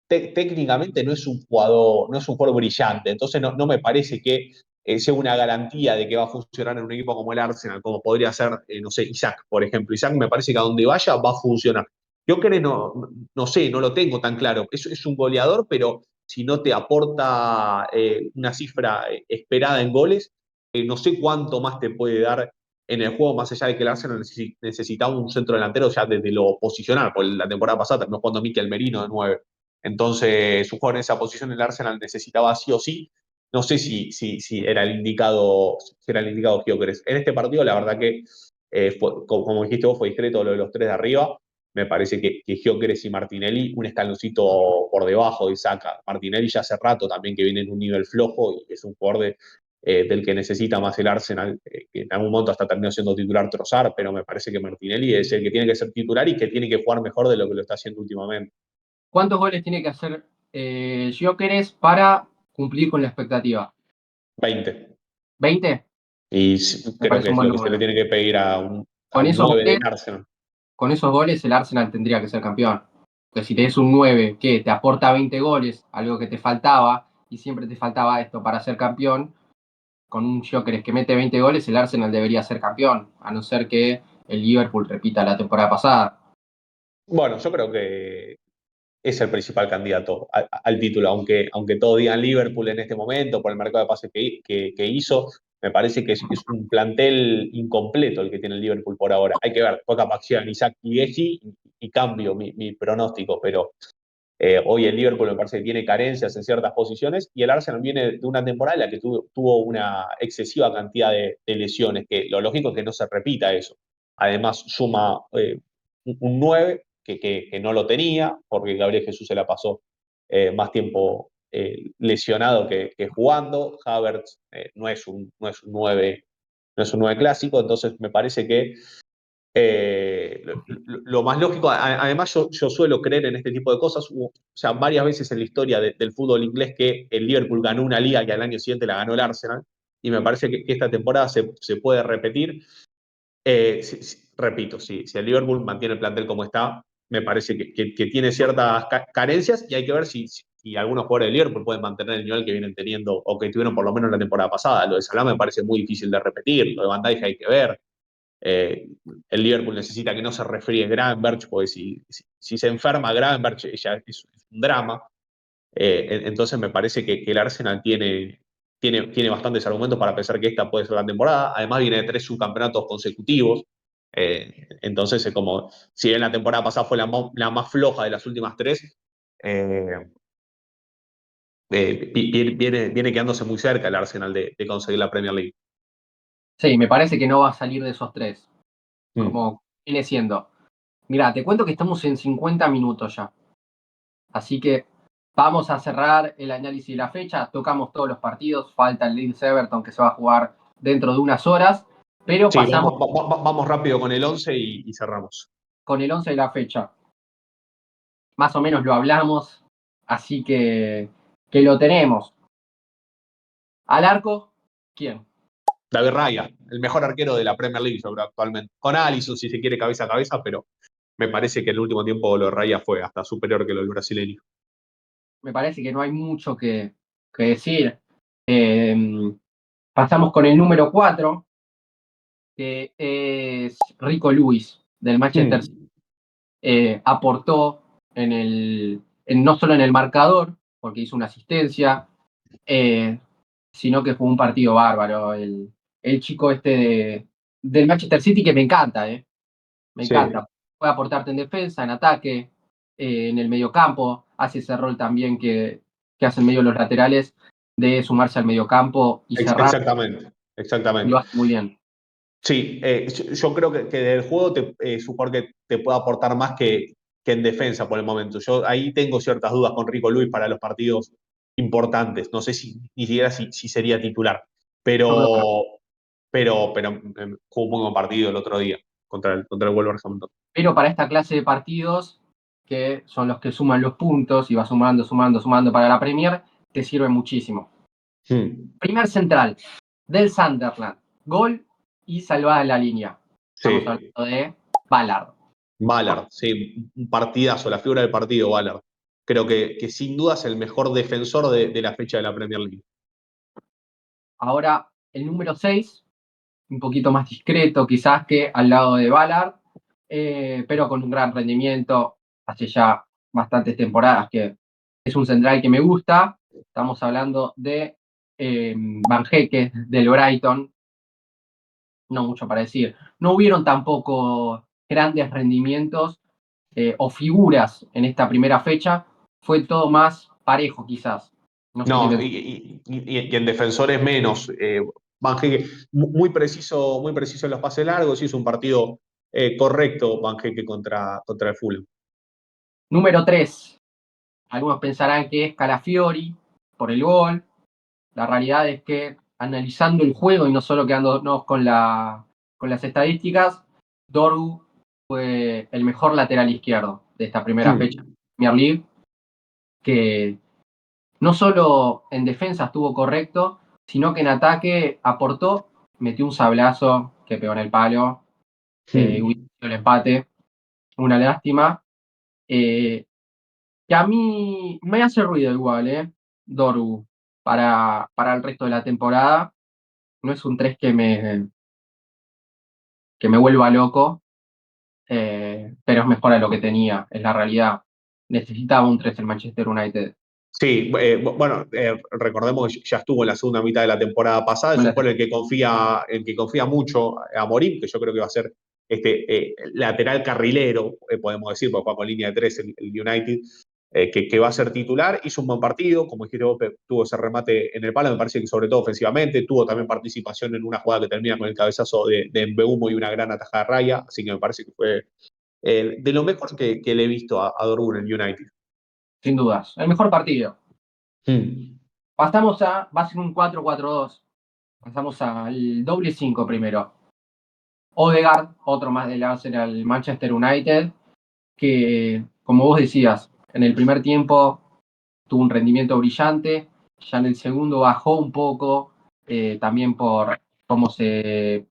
técnicamente no es un jugador brillante, entonces no me parece que sea una garantía de que va a funcionar en un equipo como el Arsenal, como podría ser, no sé, Isaac, por ejemplo. Isaac me parece que a donde vaya va a funcionar. Gyökeres no sé, no lo tengo tan claro. Es un goleador, pero si no te aporta una cifra esperada en goles, no sé cuánto más te puede dar en el juego, más allá de que el Arsenal necesitaba un centro delantero ya desde lo posicional, porque la temporada pasada terminó jugando Mikel Merino de 9. Entonces, un jugador en esa posición el Arsenal necesitaba sí o sí. No sé si era el indicado Gyökeres. En este partido, la verdad que, como dijiste vos, fue discreto lo de los tres de arriba. Me parece que Gyökeres y Martinelli, un escaloncito por debajo de Saka. Martinelli ya hace rato también que viene en un nivel flojo y es un jugador del que necesita más el Arsenal, que en algún momento hasta terminó siendo titular Trossard, pero me parece que Martinelli es el que tiene que ser titular y que tiene que jugar mejor de lo que lo está haciendo últimamente. ¿Cuántos goles tiene que hacer Gyökeres para cumplir con la expectativa? 20. ¿20? Y Me creo parece que un es buen lo que se le número. tiene que pedir a Con un esos 9 goles, del Arsenal. con esos goles el Arsenal tendría que ser campeón. Porque si tenés un 9 que te aporta 20 goles, algo que te faltaba, y siempre te faltaba esto para ser campeón, con un Gyökeres que mete 20 goles, el Arsenal debería ser campeón, a no ser que el Liverpool repita la temporada pasada. Bueno, yo creo que es el principal candidato al título, aunque todos digan Liverpool en este momento por el mercado de pases que hizo, me parece que es un plantel incompleto el que tiene el Liverpool por ahora. Hay que ver, poca pasión, Isaac y Gessi, y cambio mi pronóstico, pero hoy el Liverpool me parece que tiene carencias en ciertas posiciones y el Arsenal viene de una temporada en la que tuvo una excesiva cantidad de lesiones, que lo lógico es que no se repita eso. Además, suma un 9 que no lo tenía, porque Gabriel Jesús se la pasó más tiempo lesionado que jugando. Havertz no es un 9, no es un 9 clásico, entonces me parece que lo más lógico, además yo suelo creer en este tipo de cosas, o sea, varias veces en la historia del fútbol inglés que el Liverpool ganó una liga que al año siguiente la ganó el Arsenal, y me parece que esta temporada se puede repetir. Repito, si el Liverpool mantiene el plantel como está, me parece que tiene ciertas carencias y hay que ver si algunos jugadores del Liverpool pueden mantener el nivel que vienen teniendo o que tuvieron por lo menos la temporada pasada. Lo de Salah me parece muy difícil de repetir, lo de Van Dijk hay que ver. Eh, el Liverpool necesita que no se resfríe Gravenberch, porque si se enferma Gravenberch ya es un drama. Entonces me parece que el Arsenal tiene bastantes argumentos para pensar que esta puede ser la temporada. Además viene de 3 subcampeonatos consecutivos. Entonces es como, si bien la temporada pasada fue la más floja de las últimas 3, eh, viene quedándose muy cerca el Arsenal de conseguir la Premier League. Sí, me parece que no va a salir de esos tres, Mm. como viene siendo. Mira, te cuento que estamos en 50 minutos ya. Así que vamos a cerrar el análisis de la fecha. Tocamos todos los partidos. Falta el Leeds Everton que se va a jugar dentro de unas horas. Pero Sí, pasamos vamos rápido con el 11 y cerramos. con el 11 de la fecha. Más o menos lo hablamos. Así que lo tenemos. Al arco, ¿quién? David Raya, el mejor arquero de la Premier League, yo creo, actualmente. Con Alisson, si se quiere, cabeza a cabeza, pero me parece que en el último tiempo lo de Raya fue hasta superior que lo del brasileño. Me parece que no hay mucho que decir. Eh, Pasamos con el número 4, que es Rico Lewis, del Manchester City. Mm. aportó no solo en el marcador, porque hizo una asistencia, sino que fue un partido bárbaro. El chico del Manchester City que me encanta, me Sí, encanta. Puede aportarte en defensa, en ataque, en el mediocampo, hace ese rol también que hacen medio los laterales de sumarse al mediocampo y cerrar, exactamente, y lo exactamente. hace muy bien. Sí, yo creo que del juego es un jugador que te puede aportar más que en defensa por el momento. Yo ahí tengo ciertas dudas con Rico Luis para los partidos importantes. No sé ni siquiera si sería titular, Yo creo que pero, pero jugó un muy buen partido el otro día contra el Wolverhampton. pero para esta clase de partidos, que son los que suman los puntos y va sumando, sumando, sumando para la Premier, te sirve muchísimo. Hmm, Primer central del Sunderland, gol y salvada en la línea. Estamos sí, hablando de Ballard. Ballard, sí, un partidazo, la figura del partido, Ballard. Creo que sin duda es el mejor defensor de la fecha de la Premier League. Ahora el número 6, un poquito más discreto quizás que al lado de Ballard, pero con un gran rendimiento hace ya bastantes temporadas que es un central que me gusta. Estamos hablando de Van Heeke del Brighton, no mucho para decir. No hubieron tampoco grandes rendimientos o figuras en esta primera fecha, fue todo más parejo quizás. No sé qué No, pensás. y en defensores menos. Van Heeke, muy preciso en los pases largos, hizo un partido correcto Van Heeke contra el Fulham. Número 3, algunos pensarán que es Calafiori por el gol. La realidad es que analizando el juego y no solo quedándonos con las estadísticas, Dorgu fue el mejor lateral izquierdo de esta primera fecha Hmm, de Premier League, que no solo en defensa estuvo correcto, sino que en ataque aportó, metió un sablazo que pegó en el palo, hubiera hmm. sido el empate, una lástima. Eh, que a mí me hace ruido igual, Dorgu, para el resto de la temporada. No es un 3 que me vuelva loco, pero es mejor a lo que tenía, es la realidad. Necesitaba un 3 el Manchester United. Sí, bueno, recordemos que ya estuvo en la segunda mitad de la temporada pasada, es un jugador el que confía mucho a Morín, que yo creo que va a ser lateral carrilero, podemos decir, porque juega con línea de tres el United, que va a ser titular, hizo un buen partido, como dijiste vos, tuvo ese remate en el palo, me parece que sobre todo ofensivamente, tuvo también participación en una jugada que termina con el cabezazo de Mbeumo y una gran atajada de raya, así que me parece que fue de lo mejor que le he visto a Dortmund en el United. Sin dudas. El mejor partido. Hmm. Va a ser un 4-4-2. Pasamos al doble 5 primero. Odegaard, otro más del Arsenal Manchester United, que, como vos decías, en el primer tiempo tuvo un rendimiento brillante, ya en el segundo bajó un poco, también por cómo se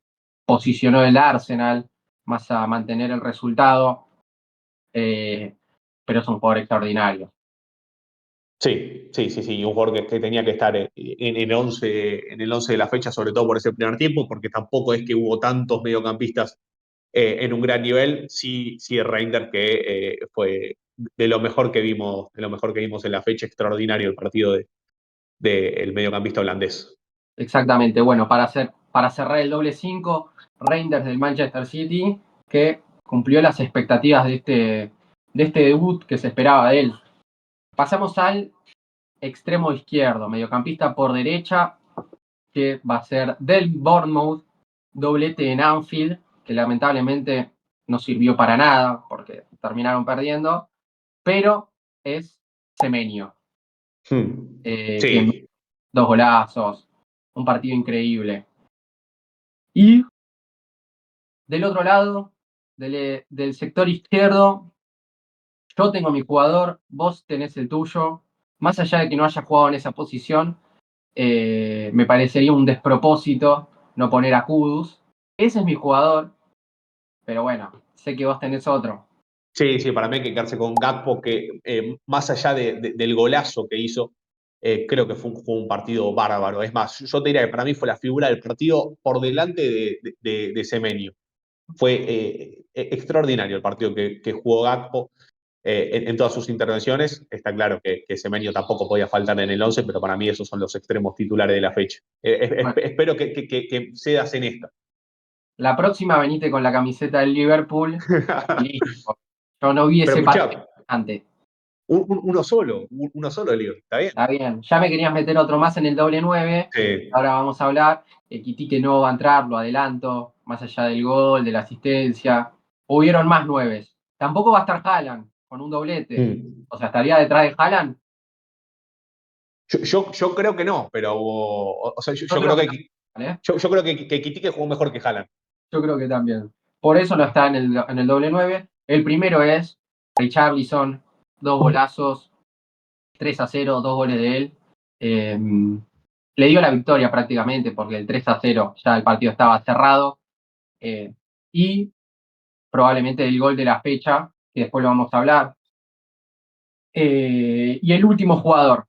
posicionó el Arsenal, más a mantener el resultado, eh, pero es un jugador extraordinario. Sí, sí, sí, sí, un jugador que tenía que estar en el 11 de la fecha, sobre todo por ese primer tiempo, porque tampoco es que hubo tantos mediocampistas en un gran nivel. Sí, sí, Reinders que fue de lo mejor que vimos en la fecha, extraordinario el partido del mediocampista holandés. Exactamente, bueno, para cerrar el doble 5, Reinders del Manchester City, que cumplió las expectativas de este debut que se esperaba de él. Pasamos al extremo izquierdo, mediocampista por derecha, que va a ser del Bournemouth, doblete en Anfield, que lamentablemente no sirvió para nada porque terminaron perdiendo, pero es Semenyo, Hmm. que Sí, dos golazos, un partido increíble. Y del otro lado, del sector izquierdo, yo tengo mi jugador, vos tenés el tuyo. Más allá de que no haya jugado en esa posición, me parecería un despropósito no poner a Kudus. Ese es mi jugador, pero bueno, sé que vos tenés otro. sí, sí, para mí hay que quedarse con Gakpo, que más allá del golazo que hizo, creo que fue un partido bárbaro. Es más, yo te diría que para mí fue la figura del partido por delante de Semenyo. fue extraordinario el partido que jugó Gakpo en todas sus intervenciones. Está claro que Semenyo tampoco podía faltar en el 11, pero para mí esos son los extremos titulares de la fecha. Bueno, Espero que cedas en esta. la próxima venite con la camiseta del Liverpool y listo. Yo no vi Pero ese partido escuchá, antes. uno solo el libro, ¿está bien? Está bien. Ya me querías meter otro más en el doble 9. Sí. Ahora vamos a hablar. Quitique no va a entrar, lo adelanto. Más allá del gol, de la asistencia. Hubieron más nueves. Tampoco va a estar Haaland con un doblete. Mm. O sea, estaría detrás de Haaland. Yo creo que no, pero o sea, Yo yo creo creo que que también, ¿eh? yo creo que Kitike jugó mejor que Haaland. Yo creo que también. Por eso no está en el doble 9. El primero es Richarlison, dos golazos, 3-0, dos goles de él. Eh, Le dio la victoria prácticamente porque el 3-0 ya el partido estaba cerrado. Y probablemente el gol de la fecha, que después lo vamos a hablar. Y el último jugador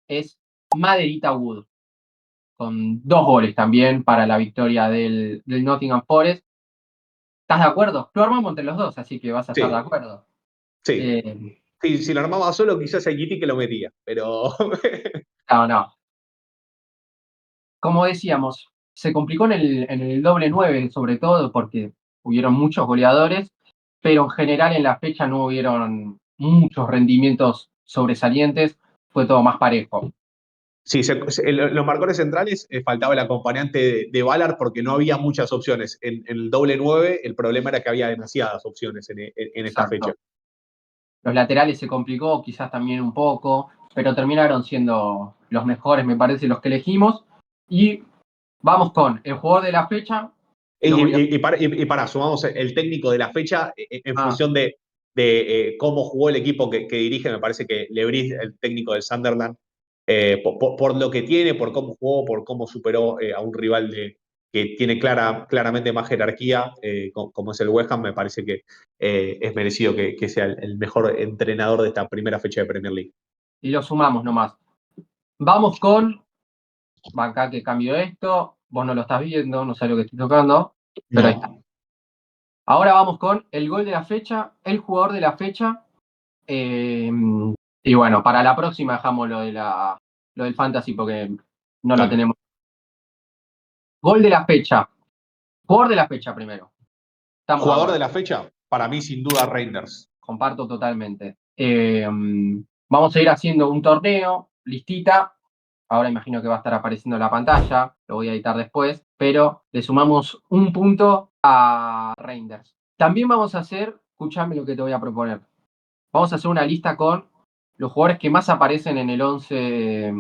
es Maderita Wood, con dos goles también para la victoria del Nottingham Forest. ¿Estás de acuerdo? Lo armamos entre los dos, así que vas a estar de Sí, acuerdo. sí. Eh, Sí, si lo armaba solo, quizás el Kitike lo metía, pero no, no. Como decíamos, se complicó en el doble 9, sobre todo porque hubieron muchos goleadores, pero en general en la fecha no hubieron muchos rendimientos sobresalientes, fue todo más parejo. sí, los marcadores centrales faltaba el acompañante de Ballard porque no había muchas opciones. En el doble 9 el problema era que había demasiadas opciones en esta fecha. Exacto. Los laterales se complicó quizás también un poco, pero terminaron siendo los mejores, me parece, los que elegimos. Y vamos con el jugador de la fecha. Lo voy a... Para, sumamos el técnico de la fecha en Ah, función de cómo jugó el equipo que dirige. Me parece que Lebris, el técnico del Sunderland, por lo que tiene, por cómo jugó, por cómo superó a un rival que tiene claramente más jerarquía, como es el West Ham, me parece que es merecido que sea el mejor entrenador de esta primera fecha de Premier League. y lo sumamos nomás. Vamos con... Acá que cambio esto. Vos no lo estás viendo, no sé lo que estoy tocando, pero ahí está. No, Ahora vamos con el gol de la fecha, el jugador de la fecha. eh, y bueno, para la próxima dejamos lo del fantasy porque no lo dale. tenemos. Gol de la fecha. Jugador de la fecha primero. Estamos de Jugador de acuerdo. la fecha, para mí sin duda Reinders. Comparto totalmente. Vamos a ir haciendo un torneo, listita. Ahora imagino que va a estar apareciendo en la pantalla, lo voy a editar después, pero le sumamos un punto a Reinders. También vamos a hacer, escúchame lo que te voy a proponer. Vamos a hacer una lista con los jugadores que más aparecen en el 11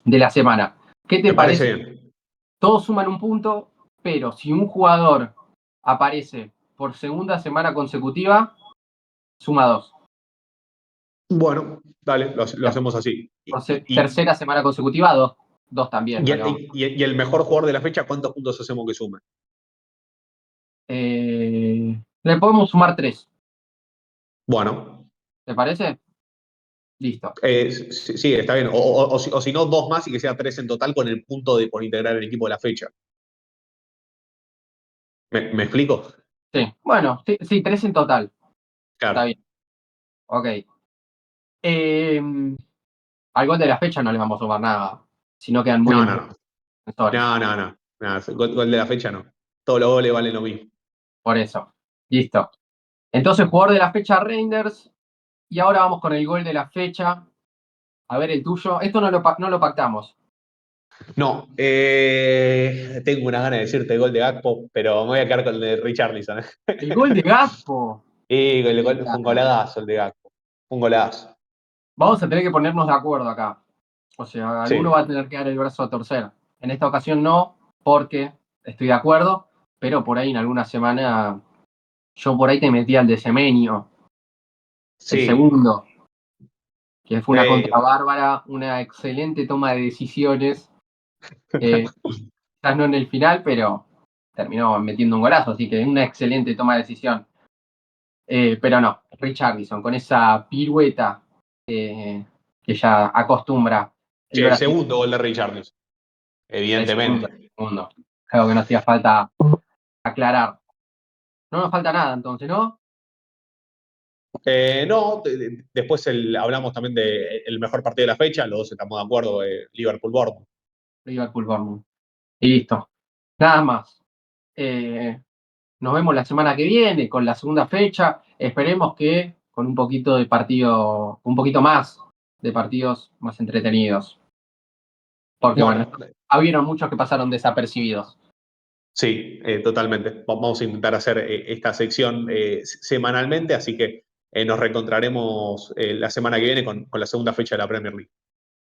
de la semana. ¿Qué te Me parece parece? bien. Todos suman un punto, pero si un jugador aparece por segunda semana consecutiva, suma dos. Bueno, dale, lo hacemos así. Por tercera semana consecutiva, dos. Dos también, no le vamos. Y el mejor jugador de la fecha, ¿cuántos puntos hacemos que sume? Le podemos sumar tres, Bueno, ¿te parece? Listo. sí, sí, está bien. O si no, dos más y que sea tres en total con el punto de por integrar el equipo de la fecha. ¿Me explico? Sí. Bueno, sí, sí, tres en total. Está Claro. bien. Ok. Eh, Al gol de la fecha no le vamos a sumar nada, si no quedan muy No, en no, no. defensores. No. Nada, gol de la fecha no. Todos los goles valen lo mismo. Por eso. Listo. Entonces, jugador de la fecha, Reinders. Y ahora vamos con el gol de la fecha. A ver el tuyo. Esto no lo pactamos. No, tengo una gana de decirte el gol de Gakpo, pero me voy a quedar con el de Richarlison. El gol de Gaspo. Y fue un goladazo el de Gakpo. Un golazo. Vamos a tener que ponernos de acuerdo acá. O sea, alguno va Sí. a tener que dar el brazo a torcer. En esta ocasión no, porque estoy de acuerdo, pero por ahí en alguna semana yo por ahí te metía el de Semenyo, el Sí. segundo, que fue una contra Eh, bárbara, una excelente toma de decisiones. Quizás no en el final, pero terminó metiendo un golazo, así que una excelente toma de decisión. Pero no, Richarlison, con esa pirueta que ya acostumbra el che, el Brasil. segundo gol de Richarlison, El segundo, el evidentemente. segundo. Creo que no hacía falta. aclarar. No nos falta nada entonces, ¿no? No, después hablamos también del mejor partido de la fecha, los dos estamos de acuerdo, Liverpool-Bournemouth. Liverpool Bournemouth. Y listo. Nada más. Eh, Nos vemos la semana que viene con la segunda fecha. Esperemos que con un poquito de partido, un poquito más de partidos más entretenidos. Porque bueno, Bueno, habieron muchos que pasaron desapercibidos. sí, totalmente. Vamos a intentar hacer esta sección semanalmente, así que nos reencontraremos la semana que viene con la segunda fecha de la Premier League.